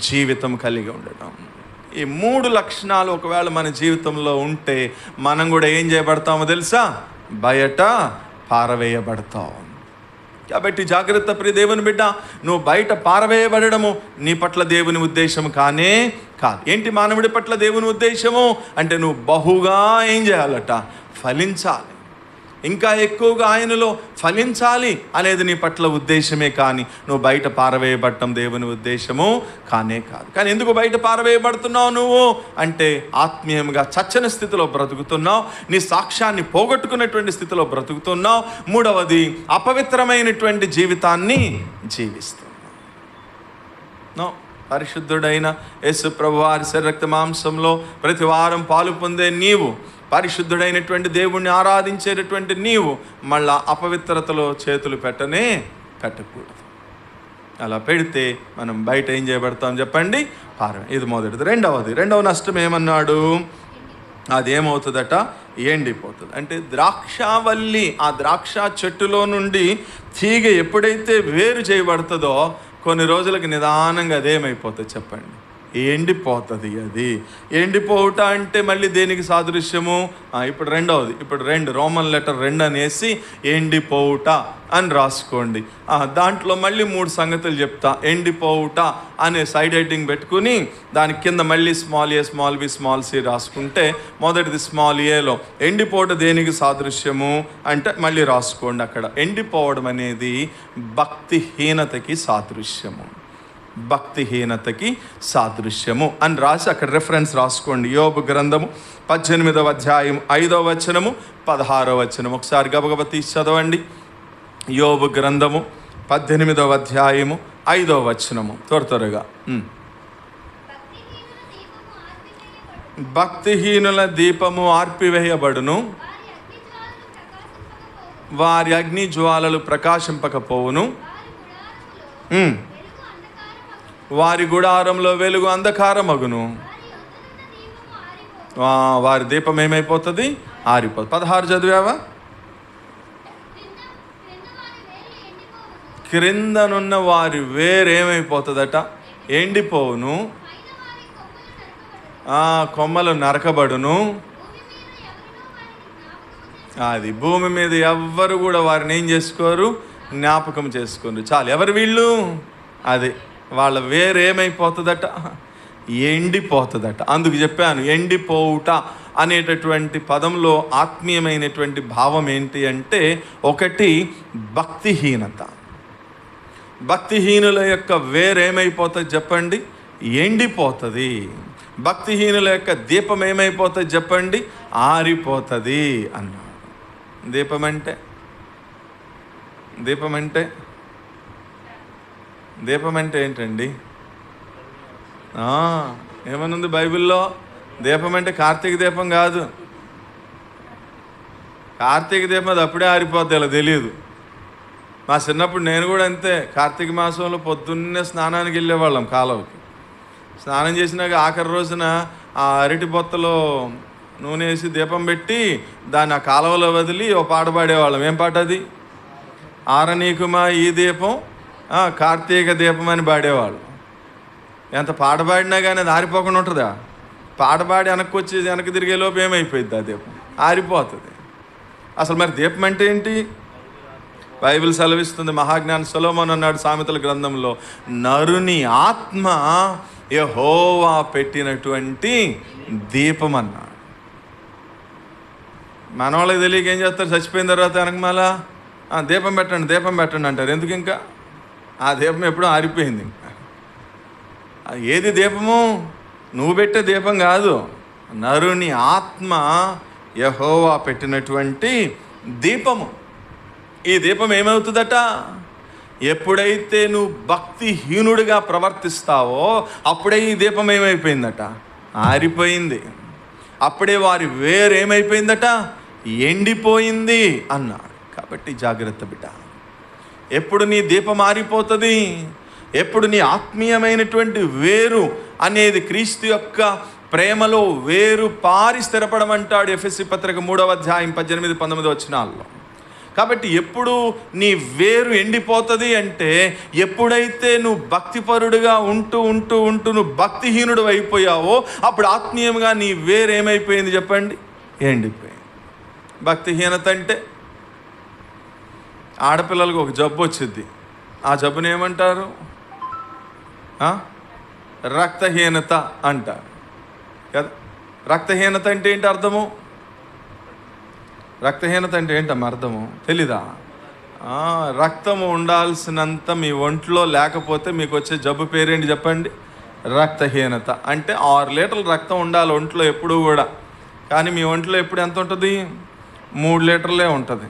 జీవితం కలిగి ఉండటం. ఈ మూడు లక్షణాలు ఒకవేళ మన జీవితంలో ఉంటే మనం కూడా ఏం చేయబడతామో తెలుసా, బయట పారవేయబడతాం. కాబట్టి జాగ్రత్త ప్రియ దేవుని బిడ్డ, నువ్వు బయట పారవేయబడము నీ పట్ల దేవుని ఉద్దేశం కానే కాదు. ఏంటి మానవుడి పట్ల దేవుని ఉద్దేశము అంటే నువ్వు బహుగా ఏం చేయాలట, ఫలించాలి, ఇంకా ఎక్కువగా ఆయనలో ఫలించాలి అనేది నీ పట్ల ఉద్దేశమే, కానీ నువ్వు బయట పారవేయబడటం దేవుని ఉద్దేశము కానే కాదు. కానీ ఎందుకు బయట పారవేయబడుతున్నావు నువ్వు అంటే ఆత్మీయంగా చచ్చని స్థితిలో బ్రతుకుతున్నావు, నీ సాక్ష్యాన్ని పోగొట్టుకున్నటువంటి స్థితిలో బ్రతుకుతున్నావు. మూడవది, అపవిత్రమైనటువంటి జీవితాన్ని జీవిస్తున్నావు. పరిశుద్ధుడైన యేసు ప్రభువారి శరీర రక్త మాంసంలో ప్రతి వారం పాలు పొందే నీవు, పరిశుద్ధుడైనటువంటి దేవుణ్ణి ఆరాధించేటటువంటి నీవు మళ్ళా అపవిత్రతలో చేతులు పెట్టకూడదు. అలా పెడితే మనం బయట ఏం చేయబడతాం చెప్పండి, ఇది మొదటిది. రెండవ నష్టం ఏమన్నాడు, అదేమవుతుందట, ఎండిపోతుంది. అంటే ద్రాక్షావల్లి, ఆ ద్రాక్ష చెట్టులో నుండి తీగ ఎప్పుడైతే వేరు చేయబడుతుందో కొన్ని రోజులకి నిదానంగా అదేమైపోతుంది చెప్పండి, ఎండిపోతుంది. అది ఎండిపోవుట అంటే మళ్ళీ దేనికి సాదృశ్యము? ఇప్పుడు రెండవది, రోమన్ లెటర్ 2 అనేసి ఎండిపోవుట అని రాసుకోండి. దాంట్లో మళ్ళీ 3 సంగతులు చెప్తా. ఎండిపోవుట అనే సైడ్ హెడ్డింగ్ పెట్టుకుని దాని కింద మళ్ళీ స్మాల్ ఏ, స్మాల్ బి, స్మాల్ సి రాసుకుంటే, మొదటిది స్మాల్ ఏలో ఎండిపోవుట దేనికి సాదృశ్యము అంటే మళ్ళీ రాసుకోండి. అక్కడ ఎండిపోవడం అనేది భక్తిహీనతకి సాదృశ్యము, భక్తిహీనతకి సాదృశ్యము అని రాసి అక్కడ రెఫరెన్స్ రాసుకోండి. యోబు గ్రంథము 18వ అధ్యాయం 5వ వచనము 16వ వచనం ఒకసారి గబగబ తీసి చదవండి. యోబు గ్రంథము 18వ అధ్యాయము 5వ వచనము త్వరగా. భక్తిహీనుల దీపము ఆర్పివేయబడును, వారి అగ్ని జ్వాలలు ప్రకాశింపకపోవును, వారి గుడారంలో వెలుగు అంధకారమగును, వారి దీపం ఏమైపోతుంది? ఆరిపోతుంది. 16 చదివావా? క్రిందనున్న వారి వేరేమైపోతుందట? ఎండిపోవును, కొమ్మలు నరకబడును. అది భూమి మీద ఎవ్వరు కూడా వారిని ఏం చేసుకోరు? జ్ఞాపకం చేసుకోరు. చాలు. ఎవరు వీళ్ళు? అదే వాళ్ళ వేరేమైపోతుందట? ఎండిపోతుందట. అందుకు చెప్పాను, ఎండిపోవుట అనేటటువంటి పదంలో ఆత్మీయమైనటువంటి భావం ఏంటి అంటే, ఒకటి భక్తిహీనత. భక్తిహీనుల యొక్క వేరేమైపోతుంది చెప్పండి? ఎండిపోతుంది. భక్తిహీనుల యొక్క దీపం ఏమైపోతుంది చెప్పండి? ఆరిపోతుంది అన్నాడు. దీపం అంటే ఏంటండి? ఏమనుంది బైబిల్లో? దీపం అంటే కార్తీక దీపం కాదు. కార్తీక దీపం అది అప్పుడే ఆరిపోద్ది, అలా తెలియదు. మా చిన్నప్పుడు నేను కూడా అంతే. కార్తీక మాసంలో పొద్దున్నే స్నానానికి వెళ్ళేవాళ్ళం కాలువకి. స్నానం చేసినాక ఆఖరి రోజున ఆ అరటి బొత్తలో నూనె వేసి దీపం పెట్టి దాన్ని ఆ కాలువలో వదిలి ఓ పాట పాడేవాళ్ళం. ఏం పాట అది? ఆరనీకుమా ఈ దీపం కార్తీక దీపం అని పాడేవాళ్ళు. ఎంత పాట పాడినా కానీ అది ఆరిపోకుండా ఉంటుందా? పాట పాడి వెనక్కి తిరిగే లోపు ఏమైపోయింది? ఆ దీపం ఆరిపోతుంది. అసలు మరి దీపం అంటే ఏంటి? బైబిల్ సెలవిస్తుంది. మహాజ్ఞాని సొలొమోను అన్నాడు సామెతల గ్రంథంలో, నరుని ఆత్మ యెహోవా పెట్టినటువంటి దీపం అన్నాడు. మనవాళ్ళకి తెలియక ఏం చేస్తారు? చచ్చిపోయిన తర్వాత వెనకమాల దీపం పెట్టండి అంటారు. ఎందుకు? ఇంకా ఆ దీపం ఎప్పుడూ ఆరిపోయింది. ఇంకా ఏది దీపము? నువ్వు పెట్టే దీపం కాదు, నరుని ఆత్మ యెహోవా పెట్టినటువంటి దీపము. ఈ దీపం ఏమవుతుందట? ఎప్పుడైతే నువ్వు భక్తిహీనుడిగా ప్రవర్తిస్తావో అప్పుడే ఈ దీపం ఏమైపోయిందట? ఆరిపోయింది. అప్పుడే వారి వేరేమైపోయిందట? ఎండిపోయింది అన్నాడు. కాబట్టి జాగ్రత్త బిడ్డ. ఎప్పుడు నీ దీపం ఆరిపోతుంది? ఎప్పుడు నీ ఆత్మీయమైనటువంటి వేరు అనేది క్రీస్తు యొక్క ప్రేమలో వేరు పారి స్థిరపడమంటాడు ఎఫెసీ పత్రిక 3వ అధ్యాయం 18-19 వచనాల్లో. కాబట్టి ఎప్పుడు నీ వేరు ఎండిపోతుంది అంటే, ఎప్పుడైతే నువ్వు భక్తిపరుడుగా ఉంటూ నువ్వు భక్తిహీనుడు అయిపోయావో అప్పుడు ఆత్మీయంగా నీ వేరు ఏమైపోయింది చెప్పండి? ఎండిపోయింది. భక్తిహీనత అంటే ఆడపిల్లలకు ఒక జబ్బు వచ్చింది. ఆ జబ్బుని ఏమంటారు? రక్తహీనత అంటారు కదా. రక్తహీనత అంటే ఏంటి అర్థము? రక్తహీనత అంటే ఏంటమ్మా అర్థము? తెలీదా? రక్తము ఉండాల్సినంత మీ ఒంట్లో లేకపోతే మీకు వచ్చే జబ్బు పేరేంటి చెప్పండి? రక్తహీనత. అంటే 6 లీటర్ల రక్తం ఉండాలి ఒంట్లో ఎప్పుడూ కూడా. కానీ మీ ఒంట్లో ఎప్పుడు ఎంత ఉంటుంది? 3 లీటర్లే ఉంటుంది.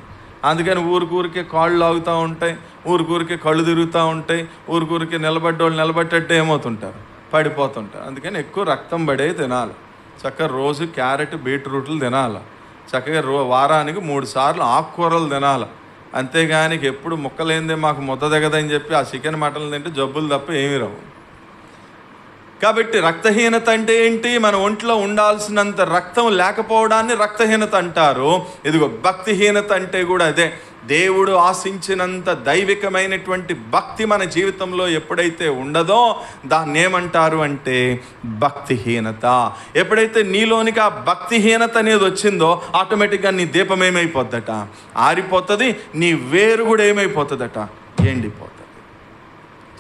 అందుకని ఊరికే కాళ్ళు లాగుతూ ఉంటాయి, ఊరికే కళ్ళు తిరుగుతూ ఉంటాయి, ఊరికే నిలబడ్డోళ్ళు నిలబట్టేట్టు ఏమవుతుంటారు? పడిపోతుంటారు. అందుకని ఎక్కువ రక్తం పడే తినాలి. చక్కగా రోజు క్యారెట్ బీట్రూట్లు తినాలి. చక్కగా వారానికి 3 సార్లు ఆకుకూరలు తినాలి. అంతేగాని ఎప్పుడు ముక్కలేందే మాకు ముద్ద దిగదని చెప్పి ఆ చికెన్ మటన్లు తింటే జబ్బులు తప్ప ఏమీ రావు. కాబట్టి రక్తహీనత అంటే ఏంటి? మన ఒంట్లో ఉండాల్సినంత రక్తం లేకపోవడాన్ని రక్తహీనత అంటారు. ఇదిగో భక్తిహీనత అంటే కూడా అదే. దేవుడు ఆశించినంత దైవికమైనటువంటి భక్తి మన జీవితంలో ఎప్పుడైతే ఉండదో దాన్ని ఏమంటారు అంటే భక్తిహీనత. ఎప్పుడైతే నీలోనికి ఆ భక్తిహీనత అనేది వచ్చిందో ఆటోమేటిక్గా నీ దీపం ఏమైపోద్దట? ఆరిపోతుంది. నీ వేరు కూడా ఏమైపోతుందట? ఎండిపోతుంది.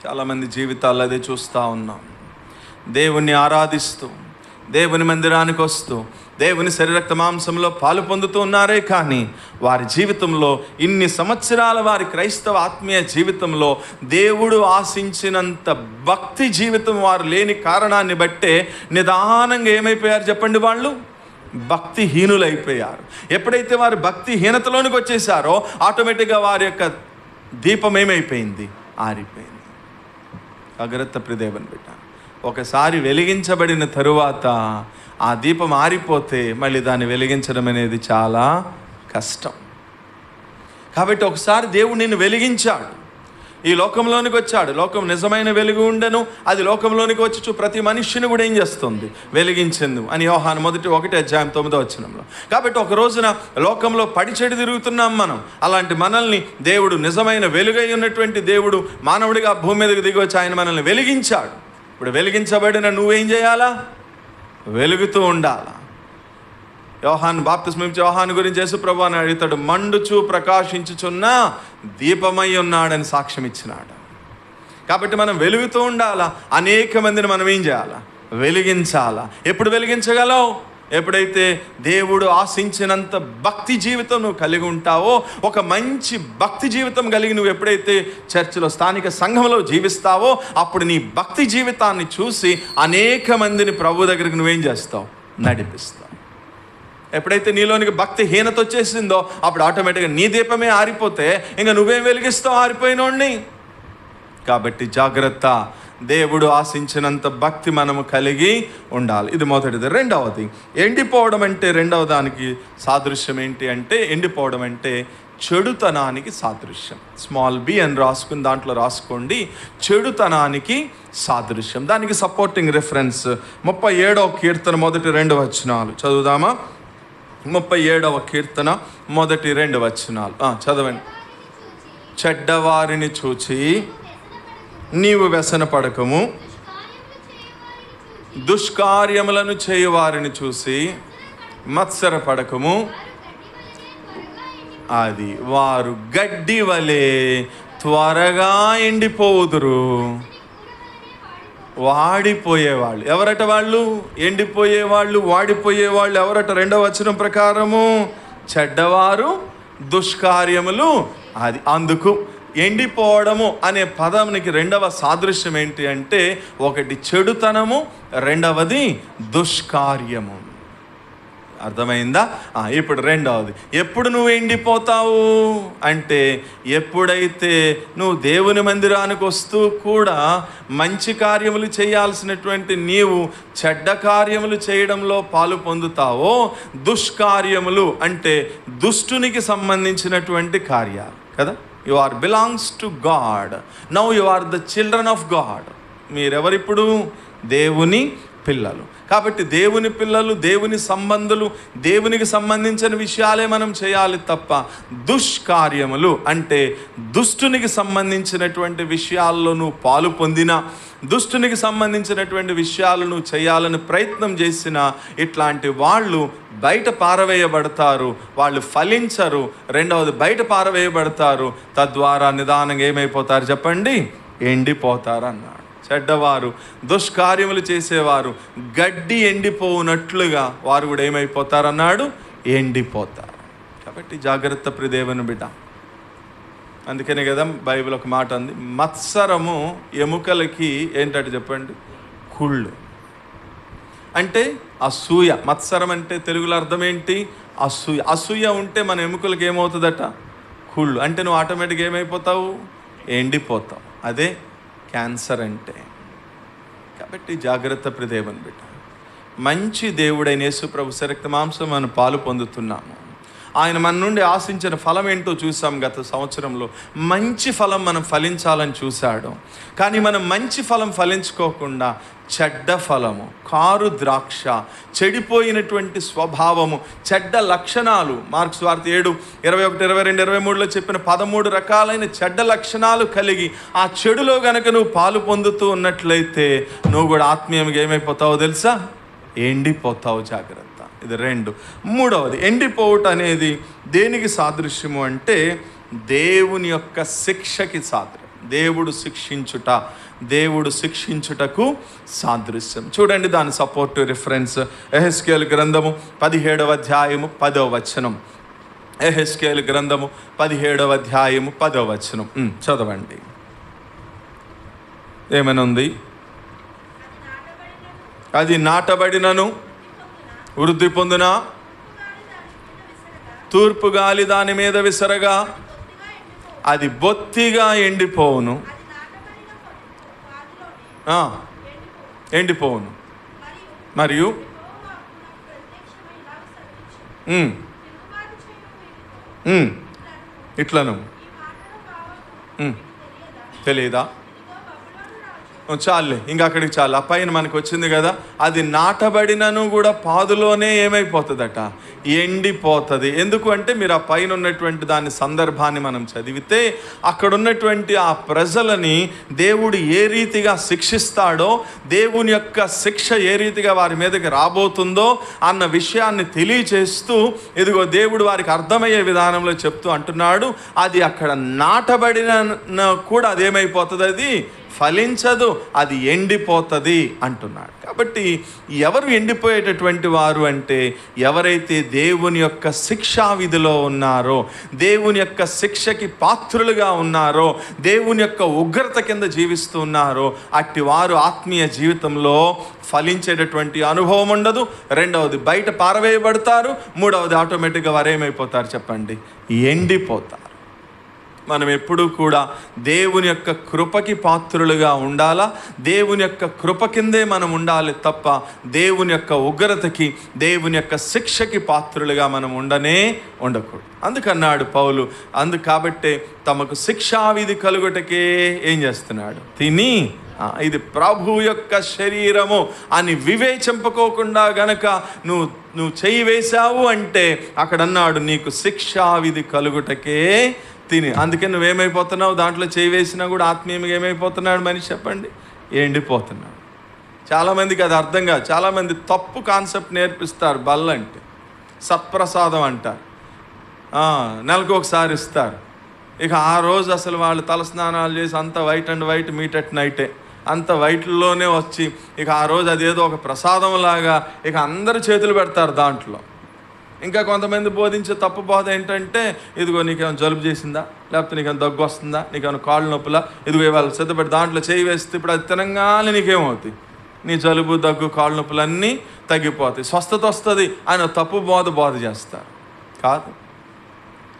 చాలామంది జీవితాల్లో అదే చూస్తూ ఉన్నాం. దేవుణ్ణి ఆరాధిస్తూ దేవుని మందిరానికి వస్తూ దేవుని శరీరక్త మాంసంలో పాలు పొందుతూ ఉన్నారే కానీ వారి జీవితంలో ఇన్ని సంవత్సరాల వారి క్రైస్తవ ఆత్మీయ జీవితంలో దేవుడు ఆశించినంత భక్తి జీవితం వారు లేని కారణాన్ని బట్టే నిదానంగా ఏమైపోయారు చెప్పండి? వాళ్ళు భక్తిహీనులైపోయారు. ఎప్పుడైతే వారు భక్తిహీనతలోనికి వచ్చేసారో ఆటోమేటిక్గా వారి యొక్క దీపం ఏమైపోయింది? ఆరిపోయింది. జాగ్రత్త ప్రియదేవుని బిడ్డ. ఒకసారి వెలిగించబడిన తరువాత ఆ దీపం ఆరిపోతే మళ్ళీ దాన్ని వెలిగించడం అనేది చాలా కష్టం. కాబట్టి ఒకసారి దేవుడు నిన్ను వెలిగించాడు, ఈ లోకంలోనికి వచ్చాడు. లోకం నిజమైన వెలుగు ఉండను, అది లోకంలోనికి వచ్చి ప్రతి మనిషిని కూడా ఏం చేస్తుంది, వెలిగించింది అని యోహాను 1:9 కాబట్టి ఒక రోజున లోకంలో పడిచెడి తిరుగుతున్నాం మనం. అలాంటి మనల్ని దేవుడు, నిజమైన వెలుగై ఉన్నటువంటి దేవుడు మానవుడిగా భూమి మీదకి దిగి వచ్చి ఆయన మనల్ని వెలిగించాడు. ఇప్పుడు వెలిగించబడిన నువ్వేం చేయాలా, వెలుగుతూ ఉండాలా. యోహాను బాప్తిస్మం ఇచ్చే యోహాను గురించి యేసు ప్రభువు అని అడుగుతాడు, మండుచు ప్రకాశించుచున్న దీపమై ఉన్నాడని సాక్ష్యం ఇచ్చినాడు. కాబట్టి మనం వెలుగుతూ ఉండాలా, అనేక మందిని మనం ఏం చేయాలా, వెలిగించాలా. ఎప్పుడు వెలిగించగలవు, ఎప్పుడైతే దేవుడు ఆశించినంత భక్తి జీవితం నువ్వు కలిగి ఉంటావో, ఒక మంచి భక్తి జీవితం కలిగి నువ్వు ఎప్పుడైతే చర్చిలో, స్థానిక సంఘంలో జీవిస్తావో, అప్పుడు నీ భక్తి జీవితాన్ని చూసి అనేక మందిని ప్రభు దగ్గరికి నువ్వేం చేస్తావు, నడిపిస్తావు. ఎప్పుడైతే నీలోనికి భక్తి హీనత వచ్చేసిందో అప్పుడు ఆటోమేటిక్గా నీ దీపమే ఆరిపోతే ఇంకా నువ్వేం వెలిగిస్తావు ఆరిపోయినోడిని. కాబట్టి జాగ్రత్త, దేవుడు ఆశించినంత భక్తి మనము కలిగి ఉండాలి. ఇది మొదటిది. రెండవది, ఎండిపోవడం అంటే రెండవ దానికి సాదృశ్యం ఏంటి అంటే, ఎండిపోవడం అంటే చెడుతనానికి సాదృశ్యం. స్మాల్ బి అని రాసుకుని దాంట్లో రాసుకోండి, చెడుతనానికి సాదృశ్యం. దానికి సపోర్టింగ్ రిఫరెన్స్ 37వ కీర్తన 1-2 చదువుదామా. 37వ కీర్తన 1-2 చదవండి. చెడ్డవారిని చూచి నీవు వ్యసన పడకము, దుష్కార్యములను చేయువారిని చూసి మత్సర పడకము, అది వారు గడ్డి వలె త్వరగా ఎండిపోవుదురు. వాడిపోయేవాళ్ళు ఎవరట, వాళ్ళు ఎండిపోయేవాళ్ళు, వాడిపోయేవాళ్ళు ఎవరట? 2వ వచనం ప్రకారము చెడ్డవారు, దుష్కార్యములు. అది అందుకు ఎండిపోవడము అనే పదానికి 2వ సాదృశ్యం ఏంటి అంటే, ఒకటి చెడుతనము, 2వది దుష్కార్యము. అర్థమైందా? ఇప్పుడు 2వది, ఎప్పుడు నువ్వు ఎండిపోతావు అంటే, ఎప్పుడైతే నువ్వు దేవుని మందిరానికి వస్తూ కూడా మంచి కార్యములు చేయాల్సినటువంటి నీవు చెడ్డ కార్యములు చేయడంలో పాలు పొందుతావో, దుష్కార్యములు అంటే దుష్టునికి సంబంధించినటువంటి కార్యాలు కదా. You are belongs to God, now you are the children of God. మీరెవరిప్పుడు? దేవుని పిల్లలు. కాబట్టి దేవుని పిల్లలు, దేవుని సంబంధులు, దేవునికి సంబంధించిన విషయాలే మనం చేయాలి తప్ప దుష్కార్యములు అంటే దుష్టునికి సంబంధించినటువంటి విషయాల్లో నువ్వు పాలు పొందినా, దుష్టునికి సంబంధించినటువంటి విషయాలు నువ్వు చేయాలని ప్రయత్నం చేసినా, ఇట్లాంటి వాళ్ళు బయట పారవేయబడతారు, వాళ్ళు ఫలించరు. 2వది, బయట పారవేయబడతారు, తద్వారా నిదానంగా ఏమైపోతారు చెప్పండి, ఎండిపోతారు అన్నాడు. చెడ్డవారు, దుష్కార్యములు చేసేవారు గడ్డి ఎండిపోనట్లుగా వారు కూడా ఏమైపోతారన్నాడు, ఎండిపోతారు. కాబట్టి జాగ్రత్త ప్రియదేవుని బిడ్డ. అందుకనే కదా బైబిల్ ఒక మాట ఉంది, మత్సరము ఎముకలకి ఏంటంటే చెప్పండి, కుళ్ళు. అంటే అసూయ. మత్సరం అంటే తెలుగులో అర్థం ఏంటి, అసూయ. అసూయ ఉంటే మన ఎముకలకి ఏమవుతుందట, కుళ్ళు. అంటే నువ్వు ఆటోమేటిక్గా ఏమైపోతావు, ఎండిపోతావు. అదే క్యాన్సర్ అంటే. కాబట్టి జాగ్రత్త ప్రియదేవుని బిడ్డ. మంచి దేవుడైన యేసు ప్రభు శరీర మాంసం మనం పాలు పొందుతున్నాము. ఆయన మన నుండి ఆశించిన ఫలం ఏంటో చూసాం గత సంవత్సరంలో. మంచి ఫలం మనం ఫలించాలని చూశాడు. కానీ మనం మంచి ఫలం ఫలించుకోకుండా చెడ్డ ఫలము, కారు ద్రాక్ష, చెడిపోయినటువంటి స్వభావము, చెడ్డ లక్షణాలు, మార్క్స్ వార్త 7:21, 22, 23 చెప్పిన 13 రకాలైన చెడ్డ లక్షణాలు కలిగి ఆ చెడులో గనక నువ్వు పాలు పొందుతూ ఉన్నట్లయితే నువ్వు కూడా ఆత్మీయంగా ఏమైపోతావో తెలుసా, ఎండిపోతావు. జాగ్రత్త. ఇది 2. 3వది, ఎండిపోవుట అనేది దేనికి సాదృశ్యము అంటే దేవుని యొక్క శిక్షకి సాదృశ్యం. దేవుడు శిక్షించుటకు సాదృశ్యం. చూడండి దాని సపోర్టివ్ రిఫరెన్స్ యెహెజ్కేలు గ్రంథము 17వ అధ్యాయము 10వ వచనం. యెహెజ్కేలు గ్రంథము 17వ అధ్యాయము 10వ వచనం చదవండి. ఏమనుంది? అది నాటబడినను వృద్ధి పొందున, తూర్పు గాలి దాని మీద విసరగా అది బొత్తిగా ఎండిపోవును. ఎండిపోవును. మరియు ఇట్లను తెలియదా? చాలే, ఇంకా అక్కడికి చాలు. ఆ పైన మనకు వచ్చింది కదా, అది నాటబడినను కూడా పాదులోనే ఏమైపోతుందట, ఎండిపోతుంది. ఎందుకు అంటే మీరు ఆ పైన ఉన్నటువంటి దాని సందర్భాన్ని మనం చదివితే అక్కడ ఉన్నటువంటి ఆ ప్రజలని దేవుడు ఏ రీతిగా శిక్షిస్తాడో, దేవుని యొక్క శిక్ష ఏ రీతిగా వారి మీదకి రాబోతుందో అన్న విషయాన్ని తెలియచేస్తూ ఇదిగో దేవుడు వారికి అర్థమయ్యే విధానంలో చెప్తూ అంటున్నాడు, అది అక్కడ నాటబడిన కూడా అదేమైపోతుంది, అది ఫలించదు, అది ఎండిపోతుంది అంటున్నాడు. కాబట్టి ఎవరు ఎండిపోయేటటువంటి వారు అంటే ఎవరైతే దేవుని యొక్క శిక్షా విధిలో ఉన్నారో, దేవుని యొక్క శిక్షకి పాత్రులుగా ఉన్నారో, దేవుని యొక్క ఉగ్రత కింద జీవిస్తూ ఉన్నారో అట్టి వారు ఆత్మీయ జీవితంలో ఫలించేటటువంటి అనుభవం ఉండదు. రెండవది బయట పారవేయబడతారు. మూడవది ఆటోమేటిక్గా వారు ఏమైపోతారు చెప్పండి, ఎండిపోతారు. మనం ఎప్పుడూ కూడా దేవుని యొక్క కృపకి పాత్రులుగా ఉండాలా, దేవుని యొక్క కృప కిందే మనం ఉండాలి తప్ప దేవుని యొక్క ఉగ్రతకి, దేవుని యొక్క శిక్షకి పాత్రులుగా మనం ఉండకూడదు. అందుకన్నాడు పౌలు, కాబట్టే తమకు శిక్షావిధి కలుగుటకే ఏం చేస్తున్నాడు, తిని ఇది ప్రభు యొక్క శరీరము అని వివేచింపకోకుండా గనక నువ్వు చెయ్యి వేశావు అంటే అక్కడ అన్నాడు నీకు శిక్షావిధి కలుగుటకే తిని. అందుకే నువ్వేమైపోతున్నావు, దాంట్లో చేయి వేసినా కూడా ఆత్మీయంగా ఏమైపోతున్నాడు మనిషి చెప్పండి, ఎండిపోతున్నాడు. చాలామందికి అది అర్థం కాదు. చాలామంది తప్పు కాన్సెప్ట్ నేర్పిస్తారు. బల్లంటే సత్ప్రసాదం అంటారు, నెలకు ఒకసారి ఇస్తారు. ఇక ఆ రోజు అసలు వాళ్ళు తలస్నానాలు చేసి అంత white and white meet at నైటే అంత వైట్లోనే వచ్చి ఇక ఆ రోజు అదేదో ఒక ప్రసాదంలాగా ఇక అందరు చేతులు పెడతారు దాంట్లో. ఇంకా కొంతమంది బోధించే తప్పు బోధ ఏంటంటే ఇదిగో నీకేమైనా జలుబు చేసిందా, లేకపోతే నీకేమైనా దగ్గు వస్తుందా, నీకేమైనా కాళ్ళు నొప్పులా, ఇదిగో ఇవాళ సిద్ధపడి దాంట్లో చేయి వేస్తే ఇప్పుడు అది తినంగానే నీకేమవుతుంది, నీ జలుబు దగ్గు కాళ్ళు నొప్పులన్నీ తగ్గిపోతాయి, స్వస్థత వస్తుంది అని తప్పు బోధ చేస్తారు. కాదు,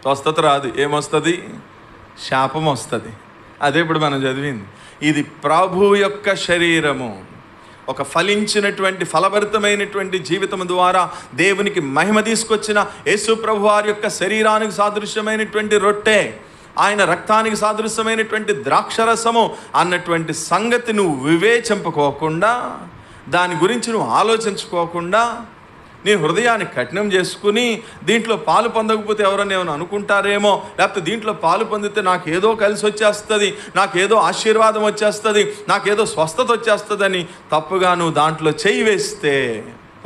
స్వస్థత రాదు. ఏమొస్తుంది, శాపం వస్తుంది. అదే ఇప్పుడు మనం చదివింది. ఇది ప్రభు యొక్క శరీరము. ఒక ఫలించినటువంటి ఫలభరితమైనటువంటి జీవితం ద్వారా దేవునికి మహిమ తీసుకొచ్చిన యేసు ప్రభు వారి యొక్క శరీరానికి సాదృశ్యమైనటువంటి రొట్టె, ఆయన రక్తానికి సాదృశ్యమైనటువంటి ద్రాక్షరసము అన్నటువంటి సంగతి నువ్వు వివేచింపకోకుండా, దాని గురించి నువ్వు ఆలోచించుకోకుండా, నీ హృదయాన్ని కఠినం చేసుకుని దీంట్లో పాలు పొందకపోతే ఎవరన్నా ఏమైనా అనుకుంటారేమో, లేకపోతే దీంట్లో పాలు పొందితే నాకేదో కలిసి వచ్చేస్తుంది, నాకేదో ఆశీర్వాదం వచ్చేస్తుంది, నాకేదో స్వస్థత వచ్చేస్తుందని తప్పుగా నువ్వు దాంట్లో చేయి వేస్తే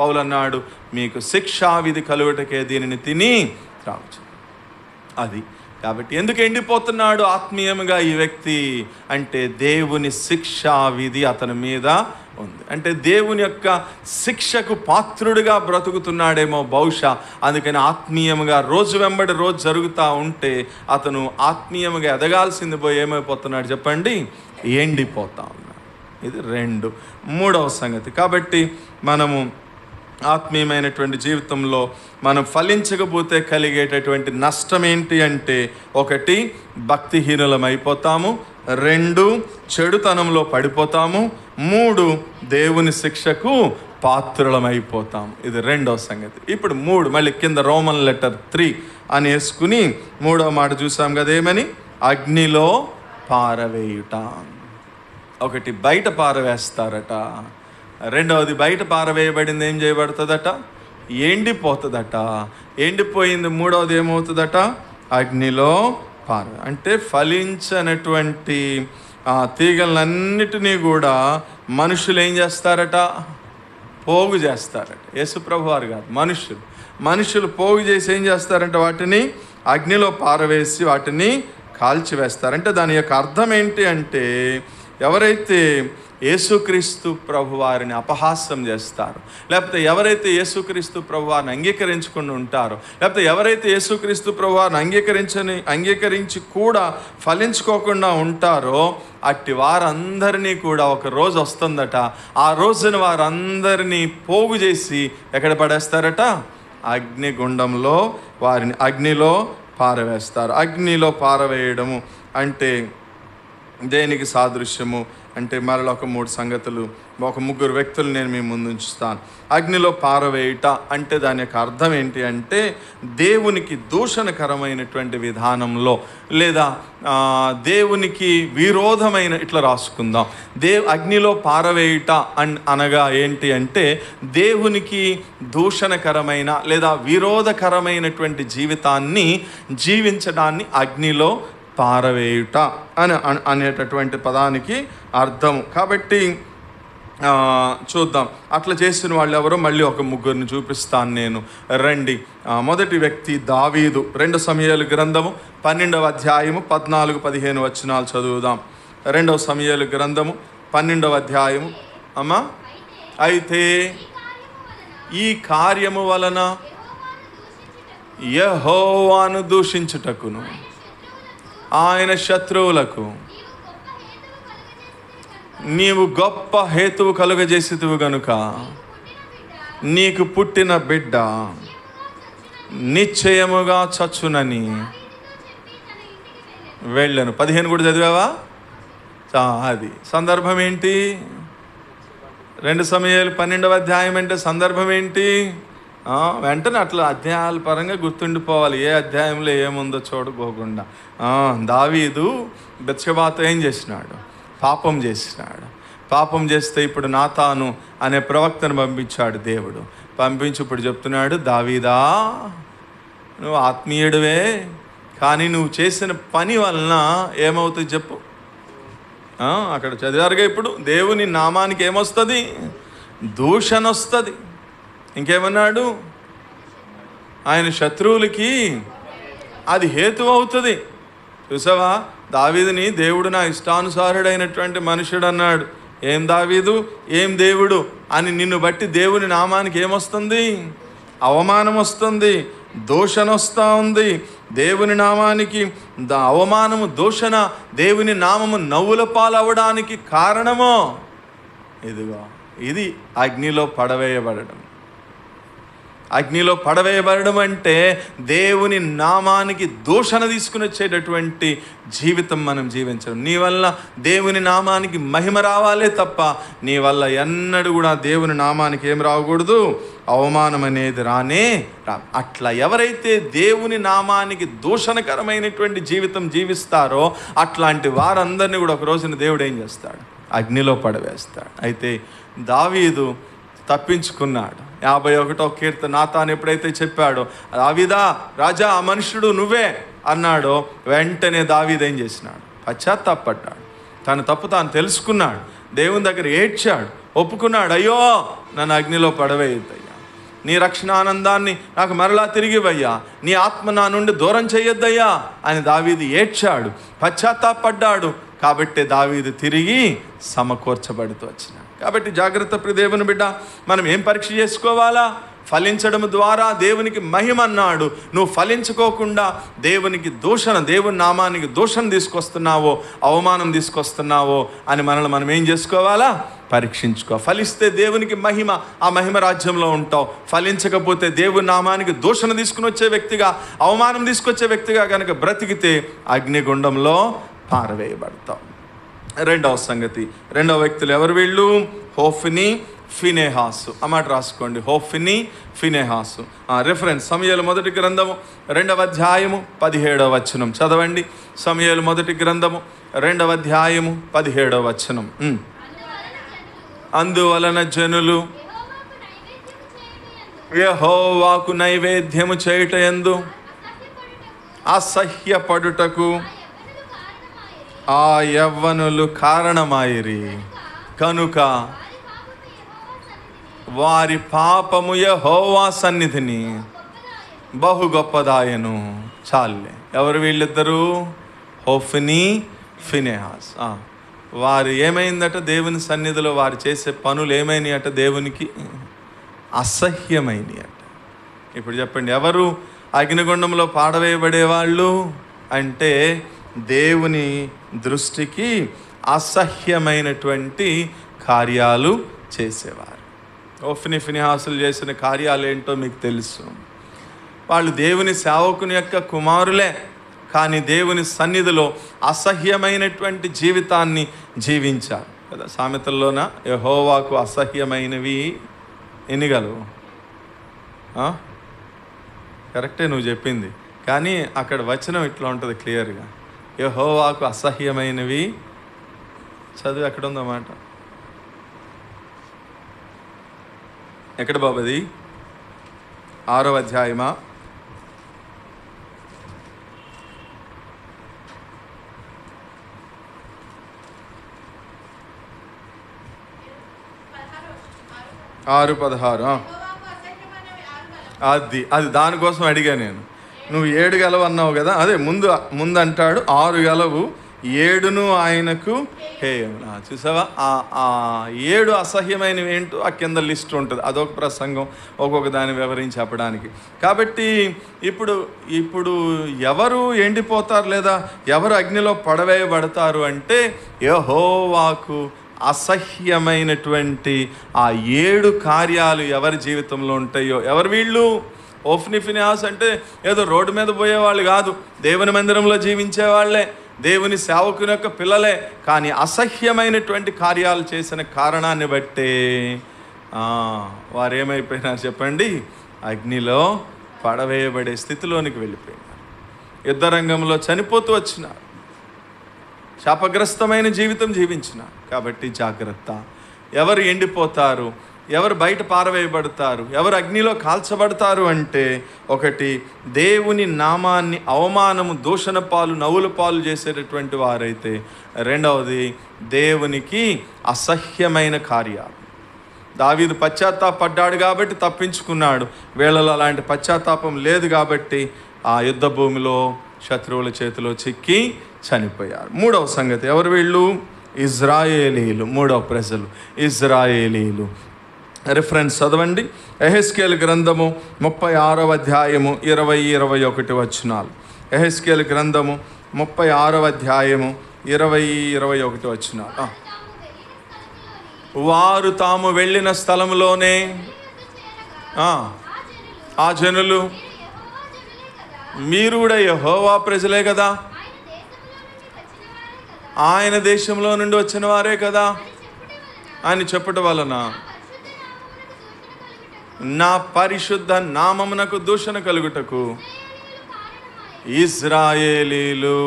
పౌలు అన్నాడు మీకు శిక్షావిధి కలుగుటకే దీనిని తిని రావచ్చు. అది కాబట్టి ఎందుకు ఎండిపోతున్నాడు ఆత్మీయంగా ఈ వ్యక్తి అంటే దేవుని శిక్షావిధి అతని మీద ఉంది. అంటే దేవుని యొక్క శిక్షకు పాత్రుడిగా బ్రతుకుతున్నాడేమో బహుశా. అందుకని ఆత్మీయంగా రోజు వెంబడి రోజు జరుగుతూ ఉంటే అతను ఆత్మీయంగా ఎదగాల్సింది పోయి ఏమైపోతున్నాడు చెప్పండి, ఎండిపోతా ఉన్నాడు. ఇది మూడవ సంగతి. కాబట్టి మనము ఆత్మీయమైనటువంటి జీవితంలో మనం ఫలించకపోతే కలిగేటటువంటి నష్టం ఏంటి అంటే, 1 భక్తిహీనులం అయిపోతాము, 2 చెడుతనంలో పడిపోతాము, 3 దేవుని శిక్షకు పాత్రులమైపోతాము. ఇది 2వ సంగతి. ఇప్పుడు 3 మళ్ళీ కింద రోమన్ లెటర్ 3 అని వేసుకుని 3వ మాట చూసాం కదా, ఏమని, అగ్నిలో పారవేయుట. 1 బయట పారవేస్తారట, 2వది బయట పారవేయబడింది ఏం చేయబడుతుందట, ఎండిపోతుందట. ఎండిపోయింది 3వది ఏమవుతుందట, అగ్నిలో అంటే ఫలించనటువంటి తీగలన్నిటినీ కూడా మనుషులు ఏం చేస్తారట, పోగు చేస్తారట. యేసుప్రభు వారు కాదు, మనుషులు పోగు చేసి ఏం చేస్తారంటే వాటిని అగ్నిలో పారవేసి వాటిని కాల్చివేస్తారంటే దాని యొక్క అర్థం ఏంటి అంటే, ఎవరైతే యేసుక్రీస్తు ప్రభు వారిని అపహాస్యం చేస్తారు, లేకపోతే ఎవరైతే యేసుక్రీస్తు ప్రభు వారిని అంగీకరించుకుని ఉంటారో, లేకపోతే ఎవరైతే యేసుక్రీస్తు ప్రభు వారిని అంగీకరించి కూడా ఫలించుకోకుండా ఉంటారో అట్టి వారందరినీ కూడా ఒక రోజు వస్తుందట. ఆ రోజున వారందరినీ పోగు చేసి ఎక్కడ పడేస్తారట, అగ్నిగుండంలో వారిని అగ్నిలో పారవేస్తారు. అగ్నిలో పారవేయడము అంటే దేనికి సాదృశ్యము అంటే మరలా ఒక 3 సంగతులు, ఒక 3 వ్యక్తులు నేను మీ ముందు ఉంచుతాను. అగ్నిలో పారవేయుట అంటే దాని యొక్క అర్థం ఏంటి అంటే దేవునికి దూషణకరమైనటువంటి విధానంలో, లేదా దేవునికి విరోధమైన, ఇట్లా రాసుకుందాం, అగ్నిలో పారవేయుట అనగా ఏంటి అంటే దేవునికి దూషణకరమైన లేదా విరోధకరమైనటువంటి జీవితాన్ని జీవించడాన్ని అగ్నిలో పారవేయుట అనేటటువంటి పదానికి అర్థం. కాబట్టి చూద్దాం అట్లా చేసిన వాళ్ళు ఎవరో మళ్ళీ ఒక 3 చూపిస్తాను నేను. రండి. మొదటి వ్యక్తి దావీదు. 2 సమూయేలు గ్రంథము 12వ అధ్యాయము 14-15 వచనాలు చదువుదాం. 2 సమూయేలు గ్రంథము 12వ అధ్యాయము. అమ్మా, అయితే ఈ కార్యము వలన యెహోవాను దూషించుటకును ఆయన శత్రువులకు నీవు గొప్ప హేతువు కలుగజేసితివి గనుక నీకు పుట్టిన బిడ్డ నిశ్చయముగా చచ్చునని వెళ్ళను. 15 కూడా చదివావా? అది సందర్భం ఏంటి? 2 సమూయేలు 12వ అధ్యాయం అంటే సందర్భం ఏంటి? వెంటనే అట్లా అధ్యాయాల పరంగా గుర్తుండిపోవాలి, ఏ అధ్యాయంలో ఏముందో చూడుకోకుండా. దావీదు బెత్షెబాతో ఏం చేసినాడు? పాపం చేసినాడు. పాపం చేస్తే ఇప్పుడు నాతాను అనే ప్రవక్తను పంపించాడు దేవుడు. పంపించి ఇప్పుడు చెప్తున్నాడు, దావీదా నువ్వు ఆత్మీయుడివే, కానీ నువ్వు చేసిన పని వలన ఏమవుతుంది చెప్పు? అక్కడ చదివారుగా. ఇప్పుడు దేవుని నామానికి ఏమొస్తుంది? దూషణ వస్తుంది. ఇంకేమన్నాడు? ఆయన శత్రువులకి అది హేతు అవుతుంది. చూసావా, దావీదుని దేవుడు నా ఇష్టానుసారుడైనటువంటి మనుషుడు అన్నాడు. ఏం దావీదు, ఏం దేవుడు అని నిన్ను బట్టి దేవుని నామానికి ఏమొస్తుంది? అవమానం వస్తుంది, దూషణ వస్తూ ఉంది. దేవుని నామానికి అవమానము, దూషణ, దేవుని నామము నవ్వుల పాలవడానికి కారణమో ఇదిగో, ఇది అగ్నిలో పడవేయబడడం. అగ్నిలో పడవేయబడడం అంటే దేవుని నామానికి దూషణ తీసుకుని వచ్చేటటువంటి జీవితం మనం జీవించడం. నీ వల్ల దేవుని నామానికి మహిమ రావాలే తప్ప నీ వల్ల ఎన్నడూ కూడా దేవుని నామానికి ఏం రాకూడదు? అవమానం అనేది రానే రా. అట్లా ఎవరైతే దేవుని నామానికి దూషణకరమైనటువంటి జీవితం జీవిస్తారో అట్లాంటి వారందరినీ కూడా ఒక రోజున దేవుడు ఏం చేస్తాడు? అగ్నిలో పడవేస్తాడు. అయితే దావీదు తప్పించుకున్నాడు. 51వ కీర్తన నాతాను ఎప్పుడైతే చెప్పాడో, దావీదా రాజా ఆ మనుషుడు నువ్వే అన్నాడో, వెంటనే దావీదు ఏం చేసినాడు? పశ్చాత్తాపడ్డాడు. తన తప్పు తాను తెలుసుకున్నాడు. దేవుని దగ్గర ఏడ్చాడు, ఒప్పుకున్నాడు. అయ్యో నన్ను అగ్నిలో పడవేయద్దయ్యా, నీ రక్షణ ఆనందాన్ని నాకు మరలా తిరిగివయ్యా, నీ ఆత్మ నా నుండి దూరం చేయొద్దయ్యా అని దావీదు ఏడ్చాడు, పశ్చాత్తాపడ్డాడు. కాబట్టి దావీదు తిరిగి సమకూర్చబడుతూ వచ్చినాడు. కాబట్టి జాగ్రత్త ప్రియ దేవుని బిడ్డ, మనం ఏం పరీక్ష చేసుకోవాలా? ఫలించడం ద్వారా దేవునికి మహిమ అన్నాడు. నువ్వు ఫలించుకోకుండా దేవునికి దూషణ, దేవుని నామానికి దూషణ తీసుకొస్తున్నావో, అవమానం తీసుకొస్తున్నావో అని మనల్ని మనం ఏం చేసుకోవాలా? పరీక్షించుకో. ఫలిస్తే దేవునికి మహిమ, ఆ మహిమ రాజ్యంలో ఉంటావు. ఫలించకపోతే దేవుని నామానికి దూషణ తీసుకుని వచ్చే వ్యక్తిగా, అవమానం తీసుకొచ్చే వ్యక్తిగా కనుక బ్రతికితే అగ్నిగుండంలో పారవేయబడతావు. 2వ సంగతి, 2వ వ్యక్తులు ఎవరు వీళ్ళు? హోఫ్ని, ఫినెహాసు. అన్నమాట రాసుకోండి, హోఫ్ని, ఫినెహాసు. రిఫరెన్స్ సమూయేలు మొదటి గ్రంథము 2వ అధ్యాయము 17వ వచనం చదవండి. సమూయేలు మొదటి గ్రంథము 2వ అధ్యాయము 17వ వచనం. అందువలన జనులు యెహోవాకు నైవేద్యము చేయుటయందు అసహ్యపడుటకు ఆ యవ్వనులు కారణమాయిరి కనుక వారి పాపము యెహోవా సన్నిధిని బహు గొప్పదాయను. చాలే. ఎవరు వీళ్ళిద్దరూ? Hophni, Phinehas. వారు ఏమైందట? దేవుని సన్నిధిలో వారు చేసే పనులు ఏమైనాయి అట? దేవునికి అసహ్యమైనవి అట. ఇప్పుడు చెప్పండి, ఎవరు అగ్నిగుండంలో పాడవేయబడేవాళ్ళు అంటే దేవుని దృష్టికి అసహ్యమైనటువంటి కార్యాలు చేసేవారు. హోఫ్ని, ఫినెహాసులు చేసిన కార్యాలు ఏంటో మీకు తెలుసు. వాళ్ళు దేవుని సేవకుని యొక్క కుమారులే, కానీ దేవుని సన్నిధిలో అసహ్యమైనటువంటి జీవితాన్ని జీవించారు. కదా. సామెతల్లోన యెహోవాకు అసహ్యమైనవి ఎన్ని గలవు? కరెక్టే నువ్వు చెప్పింది, కానీ అక్కడ వచనం ఇట్లా ఉంటుంది క్లియర్గా, యెహోవాకు అసహ్యమైనవి. చదువు ఎక్కడ ఉందన్నమాట, ఎక్కడ బాబది? 6వ అధ్యాయమా? ఆరు 16. అది దానికోసం అడిగా నేను. నువ్వు 7 గలవు అన్నావు కదా, అదే ముందు అంటాడు 6 గలవు, 7ను ఆయనకు హేయములు. చూసావా, ఆ 7 అసహ్యమైనవి ఏంటో ఆ కింద లిస్ట్ ఉంటుంది. అదొక ప్రసంగం, ఒక్కొక్క దాన్ని వివరించి చెప్పడానికి. కాబట్టి ఇప్పుడు ఎవరు ఎండిపోతారు లేదా ఎవరు అగ్నిలో పడవేయబడతారు అంటే, యెహోవాకు అసహ్యమైనటువంటి ఆ 7 కార్యాలు ఎవరి జీవితంలో ఉంటాయో. ఎవరు వీళ్ళు? ఓఫ్ని ఫినిహాస్ అంటే ఏదో రోడ్డు మీద పోయేవాళ్ళు కాదు, దేవుని మందిరంలో జీవించే వాళ్ళే, దేవుని సేవకుని యొక్క పిల్లలే. కానీ అసహ్యమైనటువంటి కార్యాలు చేసిన కారణాన్ని బట్టే వారు ఏమైపోయినారు చెప్పండి? అగ్నిలో పడవేయబడే స్థితిలోనికి వెళ్ళిపోయినారు. యుద్ధరంగంలో చనిపోతూ వచ్చినారు, శాపగ్రస్తమైన జీవితం జీవించిన. కాబట్టి జాగ్రత్త. ఎవరు ఎండిపోతారు, ఎవరు బయట పారవేయబడతారు, ఎవరు అగ్నిలో కాల్చబడతారు అంటే, ఒకటి దేవుని నామాన్ని అవమానము, దూషణ పాలు, నవ్వుల పాలు చేసేటటువంటి వారైతే, రెండవది దేవునికి అసహ్యమైన కార్యాలు. దావీదు పశ్చాత్తాపడ్డాడు కాబట్టి తప్పించుకున్నాడు, వీళ్ళలో అలాంటి పశ్చాత్తాపం లేదు కాబట్టి ఆ యుద్ధ భూమిలో శత్రువుల చేతిలో చిక్కి చనిపోయారు. 3వ సంగతి, ఎవరు వీళ్ళు? ఇజ్రాయేలీలు. 3వ ప్రజలు ఇజ్రాయేలీలు. రిఫరెన్స్ చదవండి, యెహెజ్కేలు గ్రంథము 36వ అధ్యాయము 20-21 వచనాలు. యెహెజ్కేలు గ్రంథము 36వ అధ్యాయము 20-21 వచనాలు. వారు తాము వెళ్ళిన స్థలంలోనే ఆ జనులు, మీరు కూడా యెహోవా ప్రజలే కదా, ఆయన దేశంలో నుండి వచ్చిన వారే కదా అని చెప్పటం వలన నా పరిశుద్ధ నామమునకు దూషణ కలుగుటకు ఇజ్రాయేలీలు.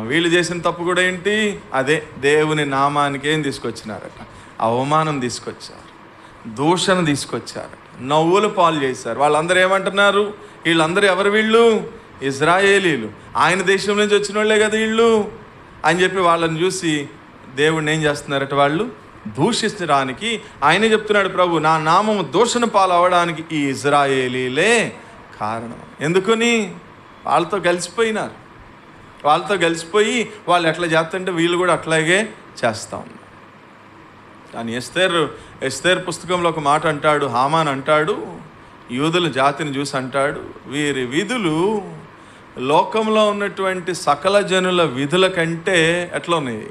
వీళ్ళు చేసిన తప్పు కూడా ఏంటి? అదే దేవుని నామానికి ఏం తీసుకొచ్చినారట? అవమానం తీసుకొచ్చారు, దూషణ తీసుకొచ్చారట, నవ్వుల పాలు చేశారు. వాళ్ళందరూ ఏమంటున్నారు? వీళ్ళందరూ ఎవరు? వీళ్ళు ఇజ్రాయేలీలు, ఆయన దేశం నుంచి వచ్చిన వాళ్ళే కదా వీళ్ళు అని చెప్పి వాళ్ళని చూసి దేవుడిని ఏం చేస్తున్నారట? వాళ్ళు దూషించడానికి. ఆయనే చెప్తున్నాడు, ప్రభు నా నామము దూషణ పాలు అవ్వడానికి ఈ ఇజ్రాయేలీలే కారణం. ఎందుకని? వాళ్ళతో కలిసిపోయినారు. వాళ్ళతో కలిసిపోయి వాళ్ళు ఎట్లా చేస్తుంటే వీళ్ళు కూడా అట్లాగే చేస్తూ ఉన్నారు. కానీ ఎస్తేర్ పుస్తకంలో ఒక మాట అంటాడు, హామాన్ అంటాడు, యూదుల జాతిని చూసి అంటాడు, వీరి విధులు లోకంలో ఉన్నటువంటి సకల జనుల విధుల కంటే ఎట్లా ఉన్నాయి?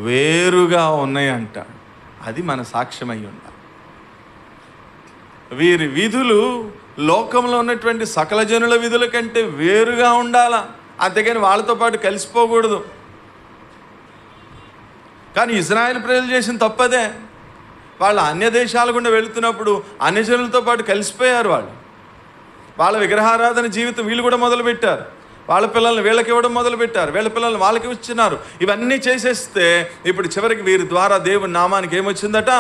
వేరుగా ఉన్నాయి అంటాడు. అది మన సాక్ష్యం అయి ఉండాలి. వీరి విధులు లోకంలో ఉన్నటువంటి సకల జనుల విధుల కంటే వేరుగా ఉండాలా, అంతేగాని వాళ్ళతో పాటు కలిసిపోకూడదు. కానీ ఇజ్రాయెల్ ప్రజలు చేసిన తప్పదే. వాళ్ళు అన్య దేశాల గుండా వెళుతున్నప్పుడు అన్య జనులతో పాటు కలిసిపోయారు. వాళ్ళ విగ్రహారాధన జీవితం వీళ్ళు కూడా మొదలుపెట్టారు. వాళ్ళ పిల్లల్ని వీళ్ళకి ఇవ్వడం మొదలుపెట్టారు, వీళ్ళ పిల్లల్ని వాళ్ళకి ఇచ్చినారు. ఇవన్నీ చేసేస్తే ఇప్పుడు చివరికి వీరి ద్వారా దేవుని నామానికి ఏమొచ్చిందట?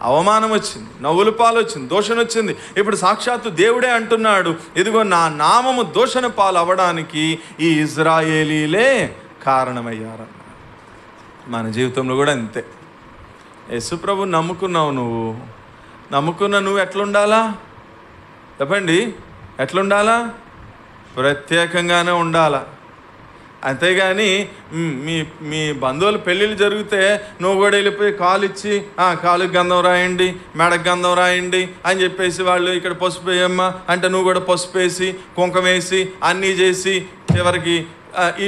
అవమానం వచ్చింది, నవ్వుల పాలు వచ్చింది, దూషణ వచ్చింది. ఇప్పుడు సాక్షాత్తు దేవుడే అంటున్నాడు, ఇదిగో నా నామము దూషణ పాలు అవ్వడానికి ఈ ఇజ్రాయేలీలే కారణమయ్యారన్న. మన జీవితంలో కూడా అంతే. యేసుప్రభు నమ్ముకున్నావు, నువ్వు ఎట్లుండాలా చెప్పండి? ఎట్లుండాలా? ప్రత్యేకంగానే ఉండాలా. అంతేగాని మీ బంధువుల పెళ్ళిళ్ళు జరిగితే నువ్వు కూడా వెళ్ళిపోయి కాలు ఇచ్చి కాలుకి గంధం రాయండి, మెడకు గంధం రాయండి అని చెప్పేసి వాళ్ళు ఇక్కడ పసుపు వేయమ్మా అంటే నువ్వు కూడా పసుపు వేసి కుంకుమ వేసి అన్నీ చేసి చివరికి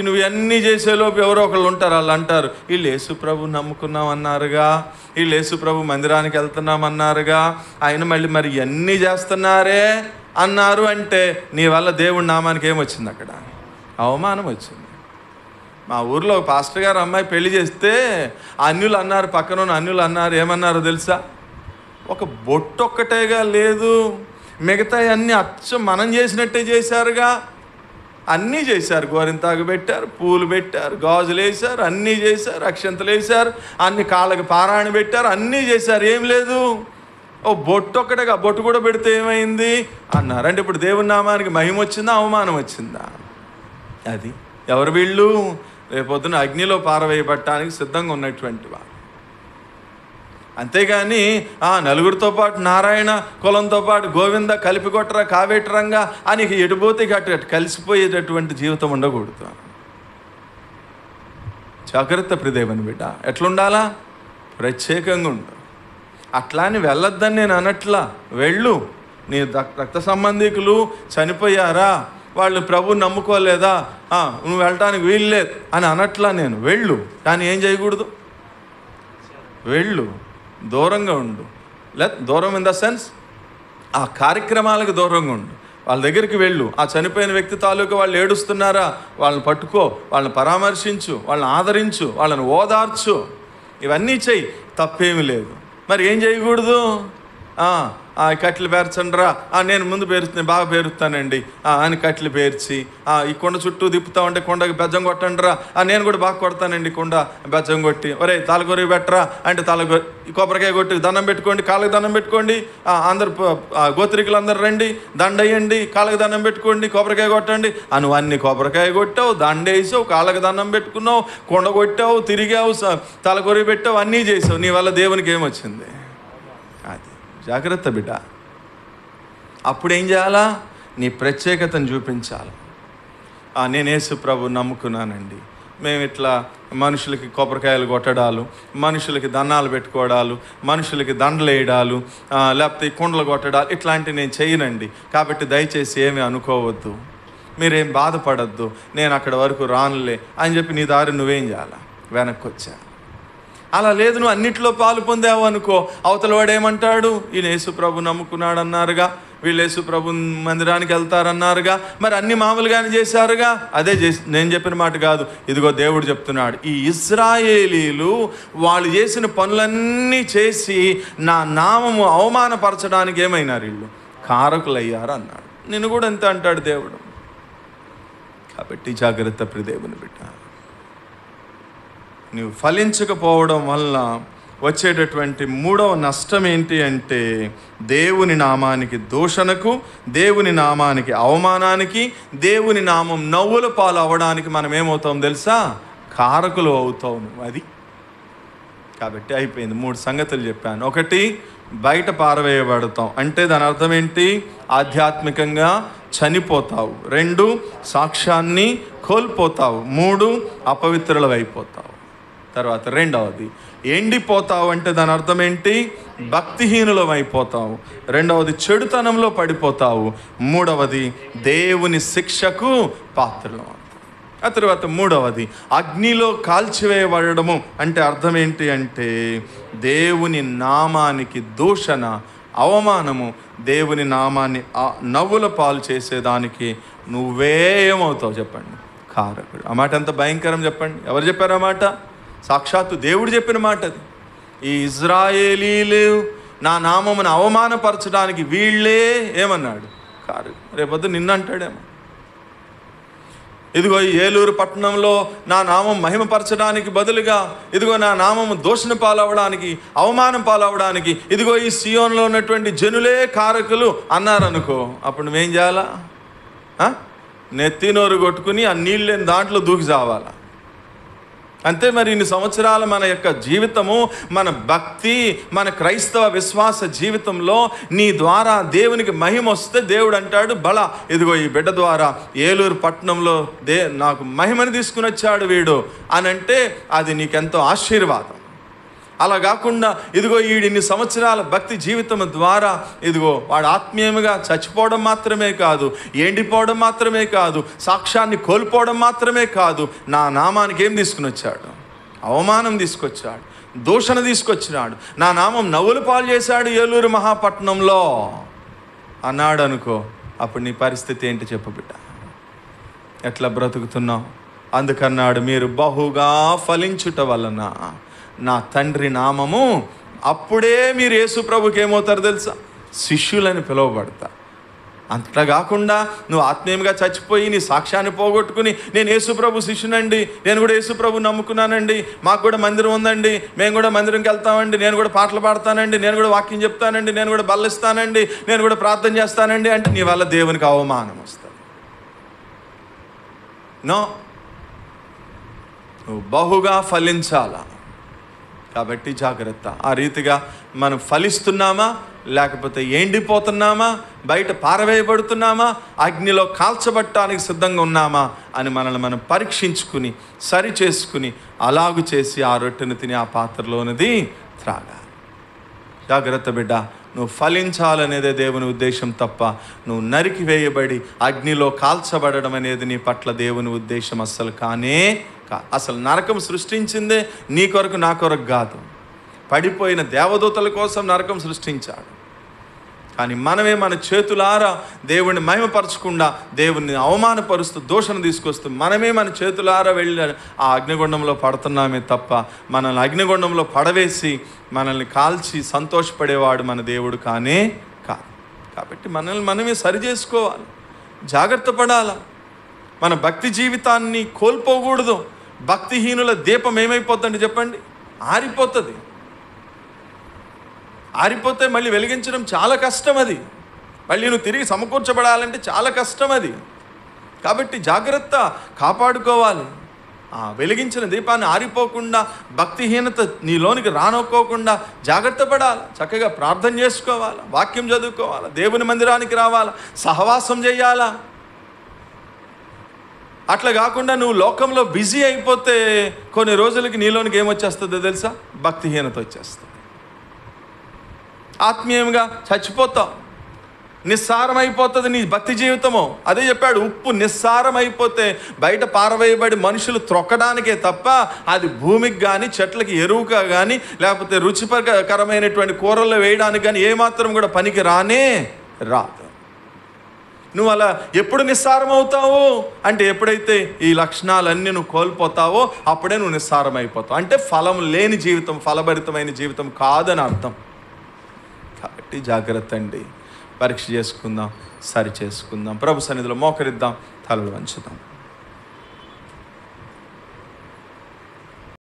నువ్వు అన్నీ చేసేలోపు ఎవరో ఒకళ్ళు ఉంటారు. వాళ్ళు అంటారు, వీళ్ళు యేసుప్రభు నమ్ముకున్నామన్నారుగా, వీళ్ళు యేసుప్రభు మందిరానికి వెళ్తున్నామన్నారుగా, ఆయన మళ్ళీ మరి ఇవన్నీ చేస్తున్నారే అన్నారు అంటే నీ వల్ల దేవుడి నామానికి ఏమొచ్చింది? అక్కడ అవమానం వచ్చింది. మా ఊర్లో ఒక పాస్టర్ గారు అమ్మాయి పెళ్లి చేస్తే అన్యులు అన్నారు, పక్కన ఉన్న అన్యులు అన్నారు, ఏమన్నారో తెలుసా? ఒక బొట్టు ఒక్కటేగా లేదు, మిగతా అన్నీ అచ్చం మనం చేసినట్టే చేశారుగా. అన్నీ చేశారు, గోరింతాకు పెట్టారు, పూలు పెట్టారు, గాజులు వేశారు, అన్నీ చేశారు, అక్షంతలు వేశారు, అన్ని కాళ్ళకి పారాయణ పెట్టారు, అన్నీ చేశారు, ఏం లేదు. ఓ బొట్టు ఒక్కటేగా, బొట్టు కూడా పెడితే ఏమైంది అన్నారు. అంటే ఇప్పుడు దేవుని నామానికి మహిమ వచ్చిందా, అవమానం వచ్చిందా? అది ఎవరు వీళ్ళు? రేపొద్దున అగ్నిలో పారవేయబట్టడానికి సిద్ధంగా ఉన్నటువంటి వారు. అంతేగాని నలుగురితో పాటు నారాయణ, కులంతో పాటు గోవింద, కలిపి కొట్టరా, కావేటరంగా అని ఎటుపోతే అటు కలిసిపోయేటటువంటి జీవితం ఉండకూడదు. జాగ్రత్త ప్రియదేవుని బిడ్డ. ఎట్లుండాలా? ప్రత్యేకంగా ఉండు. అట్లా అని వెళ్ళొద్దని నేను అనట్లా. వెళ్ళు. నీ రక్త సంబంధికులు చనిపోయారా, వాళ్ళు ప్రభుని నమ్ముకోలేదా, నువ్వు వెళ్ళటానికి వీల్లేదు అని అనట్లా నేను. వెళ్ళు, కానీ ఏం చేయకూడదు? వెళ్ళు, దూరంగా ఉండు. దూరం ఇన్ ద సెన్స్ ఆ కార్యక్రమాలకు దూరంగా ఉండు. వాళ్ళ దగ్గరికి వెళ్ళు. ఆ చనిపోయిన వ్యక్తి తాలూకు వాళ్ళు ఏడుస్తున్నారా, వాళ్ళని పట్టుకో, వాళ్ళని పరామర్శించు, వాళ్ళని ఆదరించు, వాళ్ళని ఓదార్చు, ఇవన్నీ చెయ్యి, తప్పేమీ లేదు. మరి ఏం చేయకూడదు? కట్లు పేర్చండిరా, నేను ముందు పేరుస్తాను, బాగా పేరుస్తానండి అని కట్లు పేర్చి ఈ కొండ చుట్టూ తిప్పుతా ఉంటే కొండకి బెజ్జం కొట్టండిరా, నేను కూడా బాగా కొడతానండి కొండ బెజ్జం కొట్టి, ఒరే తలకొరి పెట్టరా అంటే కొబ్బరికాయ కొట్టి దండం పెట్టుకోండి, కాళ్ళకి దండం పెట్టుకోండి, అందరు గోత్రికులు అందరు రండి, దండ వేయండి, కాళ్ళకి దండం పెట్టుకోండి, కొబ్బరికాయ కొట్టండి. నువ్వు అన్ని కొబ్బరికాయ కొట్టావు, దండ వేసావు, కాళ్ళకి దండం పెట్టుకున్నావు, కొండ కొట్టావు, తిరిగావు, తలకొరి పెట్టావు, అన్నీ చేసావు. నీ వల్ల దేవునికి ఏమొచ్చింది? అది జాగ్రత్త బిడ్డ. అప్పుడేం చేయాలా? నీ ప్రత్యేకతను చూపించాలి. నేను యేసు ప్రభు నమ్ముకున్నానండి, మేము ఇట్లా మనుషులకి కొబ్బరికాయలు కొట్టడాలు, మనుషులకి దండాలు పెట్టుకోవడాలు, మనుషులకి దండలు వేయడాలు, లేకపోతే కుండలు కొట్టడాలు, ఇట్లాంటివి నేను చేయనండి. కాబట్టి దయచేసి ఏమీ అనుకోవద్దు, మీరేం బాధపడద్దు, నేను అక్కడి వరకు రానులే అని చెప్పి నీ దారి నువ్వేం చేయాలా? వెనక్కి వచ్చా. అలా లేదు, నువ్వు అన్నిట్లో పాలు పొందావు అనుకో, అవతల వాడు ఏమంటాడు? ఈయన యేసు ప్రభు నమ్ముకున్నాడు అన్నారుగా, వీళ్ళు యేసు ప్రభు మందిరానికి వెళ్తారన్నారుగా, మరి అన్ని మామూలుగానే చేశారుగా. అదే నేను చెప్పిన మాట కాదు, ఇదిగో దేవుడు చెప్తున్నాడు, ఈ ఇశ్రాయేలీలు వాళ్ళు చేసిన పనులన్నీ చేసి నా నామము అవమానపరచడానికి ఏమైనారు? వీళ్ళు కారకులయ్యారు అన్నాడు. నిన్ను కూడా ఎంత అంటాడు దేవుడు. కాబట్టి జాగ్రత్త ప్రియదేవుని బిడ్డ. నువ్వు ఫలించకపోవడం వల్ల వచ్చేటటువంటి మూడవ నష్టం ఏంటి అంటే, దేవుని నామానికి దూషణకు, దేవుని నామానికి అవమానానికి, దేవుని నామం నవ్వుల పాలు అవ్వడానికి మనం ఏమవుతాం తెలుసా? కారకులు అవుతావు నువ్వు. అది కాబట్టి అయిపోయింది. 3 సంగతులు చెప్పాను. 1, బయట పారవేయబడతాం అంటే దాని అర్థం ఏంటి? ఆధ్యాత్మికంగా చనిపోతావు. 2, సాక్ష్యాన్ని కోల్పోతావు. 3, అపవిత్రులు అయిపోతావు. తర్వాత 2వది, ఎండిపోతావు అంటే దాని అర్థం ఏంటి? భక్తిహీనులం అయిపోతావు. 2వది, చెడుతనంలో పడిపోతావు. 3వది, దేవుని శిక్షకు పాత్రలం. ఆ తర్వాత 3వది, అగ్నిలో కాల్చివేయబడము అంటే అర్థం ఏంటి అంటే, దేవుని నామానికి దూషణ, అవమానము, దేవుని నామాన్ని నవ్వుల పాలు చేసేదానికి నువ్వే ఏమవుతావు చెప్పండి? కారకుడు. ఆ మాట ఎంత భయంకరం చెప్పండి. ఎవరు చెప్పారు ఆ మాట? సాక్షాత్తు దేవుడు చెప్పిన మాట అది. ఈ ఇశ్రాయేలీలు నా నామమును అవమానపరచడానికి వీళ్ళే ఏమన్నాడు? కారకుడు. రేపొద్దు నిన్నంటాడేమో, ఇదిగో ఈ ఏలూరు పట్టణంలో నా నామం మహిమపరచడానికి బదులుగా ఇదిగో నా నామము దూషణ పాలవడానికి, అవమానం పాలవడానికి ఇదిగో ఈ సియోన్లో ఉన్నటువంటి జనులే కారకులు అన్నారనుకో, అప్పుడు నువ్వేం చేయాలా? నెత్తి నోరు కొట్టుకుని ఆ నీళ్ళు లేని దాంట్లో దూకి చావాలా? అంతే. మరి ఇన్ని సంవత్సరాలు మన యొక్క జీవితము, మన భక్తి, మన క్రైస్తవ విశ్వాస జీవితంలో నీ ద్వారా దేవునికి మహిమ వస్తే దేవుడు అంటాడు, బల ఇదిగో ఈ బిడ్డ ద్వారా ఏలూరు పట్టణంలో నాకు మహిమని తీసుకుని వచ్చాడు వీడు అని అంటే అది నీకెంతో ఆశీర్వాదం. అలా కాకుండా ఇదిగో ఇన్ని సంవత్సరాల భక్తి జీవితం ద్వారా ఇదిగో వాడు ఆత్మీయంగా చచ్చిపోవడం మాత్రమే కాదు, ఎండిపోవడం మాత్రమే కాదు, సాక్ష్యాన్ని కోల్పోవడం మాత్రమే కాదు, నా నామానికి ఏం తీసుకుని వచ్చాడు? అవమానం తీసుకొచ్చాడు, దూషణ తీసుకొచ్చినాడు, నా నామం నవ్వుల పాలు చేశాడు ఏలూరు మహాపట్నంలో అన్నాడు అనుకో, అప్పుడు నీ పరిస్థితి ఏంటి చెప్పు బిడ్డ? ఎట్లా బ్రతుకుతున్నావు? అందుకన్నాడు, మీరు బహుగా ఫలించుట వలన నా తండ్రి నామము, అప్పుడే మీరు యేసు ప్రభుకి ఏమవుతారు తెలుసా? శిష్యులని పిలువబడతారు. అంతటా కాకుండా నువ్వు ఆత్మీయంగా చచ్చిపోయి నీ సాక్ష్యాన్ని పోగొట్టుకుని, నేను యేసుప్రభు శిష్యునండి, నేను కూడా యేసుప్రభు నమ్ముకున్నానండి, మాకు కూడా మందిరం ఉందండి, మేము కూడా మందిరంకి వెళ్తామండి, నేను కూడా పాటలు పాడతానండి, నేను కూడా వాక్యం చెప్తానండి, నేను కూడా బల్లిస్తానండి, నేను కూడా ప్రార్థన చేస్తానండి అంటే నీ వల్ల దేవునికి అవమానం వస్తుంది. నో, నువ్వు బహుగా ఫలించాలా. కాబట్టి జాగ్రత్త. ఆ రీతిగా మనం ఫలిస్తున్నామా, లేకపోతే ఎండిపోతున్నామా, బయట పారవేయబడుతున్నామా, అగ్నిలో కాల్చబట్టడానికి సిద్ధంగా ఉన్నామా అని మనల్ని మనం పరీక్షించుకుని సరి చేసుకుని అలాగు చేసి ఆ రొట్టెను తిని ఆ పాత్రలోనిది త్రాగాలి. జాగ్రత్త బిడ్డ, నువ్వు ఫలించాలనేదే దేవుని ఉద్దేశం తప్ప నువ్వు నరికి వేయబడి అగ్నిలో కాల్చబడడం అనేది నీ పట్ల దేవుని ఉద్దేశం అస్సలు కానే అసలు నరకం సృష్టించిందే నీ కొరకు నా కొరకు కాదు. పడిపోయిన దేవదూతల కోసం నరకం సృష్టించాడు. కానీ మనమే మన చేతులారా దేవుణ్ణి మహిమపరచకుండా దేవుణ్ణి అవమానపరుస్తూ దోషణ తీసుకొస్తూ మనమే మన చేతులారా వెళ్ళి ఆ అగ్నిగుండంలో పడుతున్నామే తప్ప మనల్ని అగ్నిగుండంలో పడవేసి మనల్ని కాల్చి సంతోషపడేవాడు మన దేవుడు కానే కాదు. కాబట్టి మనల్ని మనమే సరి చేసుకోవాలి, జాగ్రత్త పడాలి. మన భక్తి జీవితాన్ని కోల్పోకూడదు. భక్తిహీనుల దీపం ఏమైపోతుందండి చెప్పండి? ఆరిపోతుంది. ఆరిపోతే మళ్ళీ వెలిగించడం చాలా కష్టం. అది మళ్ళీ నువ్వు తిరిగి సమకూర్చబడాలంటే చాలా కష్టం అది. కాబట్టి జాగ్రత్త, కాపాడుకోవాలి. వెలిగించిన దీపాన్ని ఆరిపోకుండా, భక్తిహీనత నీలోనికి రానుకోకుండా జాగ్రత్త పడాలి. చక్కగా ప్రార్థన చేసుకోవాలి, వాక్యం చదువుకోవాలి, దేవుని మందిరానికి రావాలి, సహవాసం చేయాలా. అట్లా కాకుండా నువ్వు లోకంలో బిజీ అయిపోతే కొన్ని రోజులకి నీలోనికి ఏమొచ్చేస్తుందో తెలుసా? భక్తిహీనత వచ్చేస్తుంది. ఆత్మీయంగా చచ్చిపోతావు, నిస్సారమైపోతుంది నీ భక్తి జీవితము. అదే చెప్పాడు, ఉప్పు నిస్సారమైపోతే బయట పారవేయబడి మనుషులు త్రొక్కడానికే తప్ప అది భూమికి కానీ చెట్లకి ఎరువుగా కానీ లేకపోతే రుచికరమైనటువంటి కూరల్లో వేయడానికి కానీ ఏమాత్రం కూడా పనికి రానే రాదు. నువ్వు అలా ఎప్పుడు నిస్సారం అవుతావు అంటే ఎప్పుడైతే ఈ లక్షణాలన్నీ నువ్వు కోల్పోతావో అప్పుడే నువ్వు నిస్సారం అయిపోతావు. అంటే ఫలం లేని జీవితం, ఫలభరితమైన జీవితం కాదని అర్థం. కాబట్టి జాగ్రత్త అండి, పరీక్ష చేసుకుందాం, సరి చేసుకుందాం, ప్రభు సన్నిధిలో మోకరిద్దాం, తలలు వంచుదాం.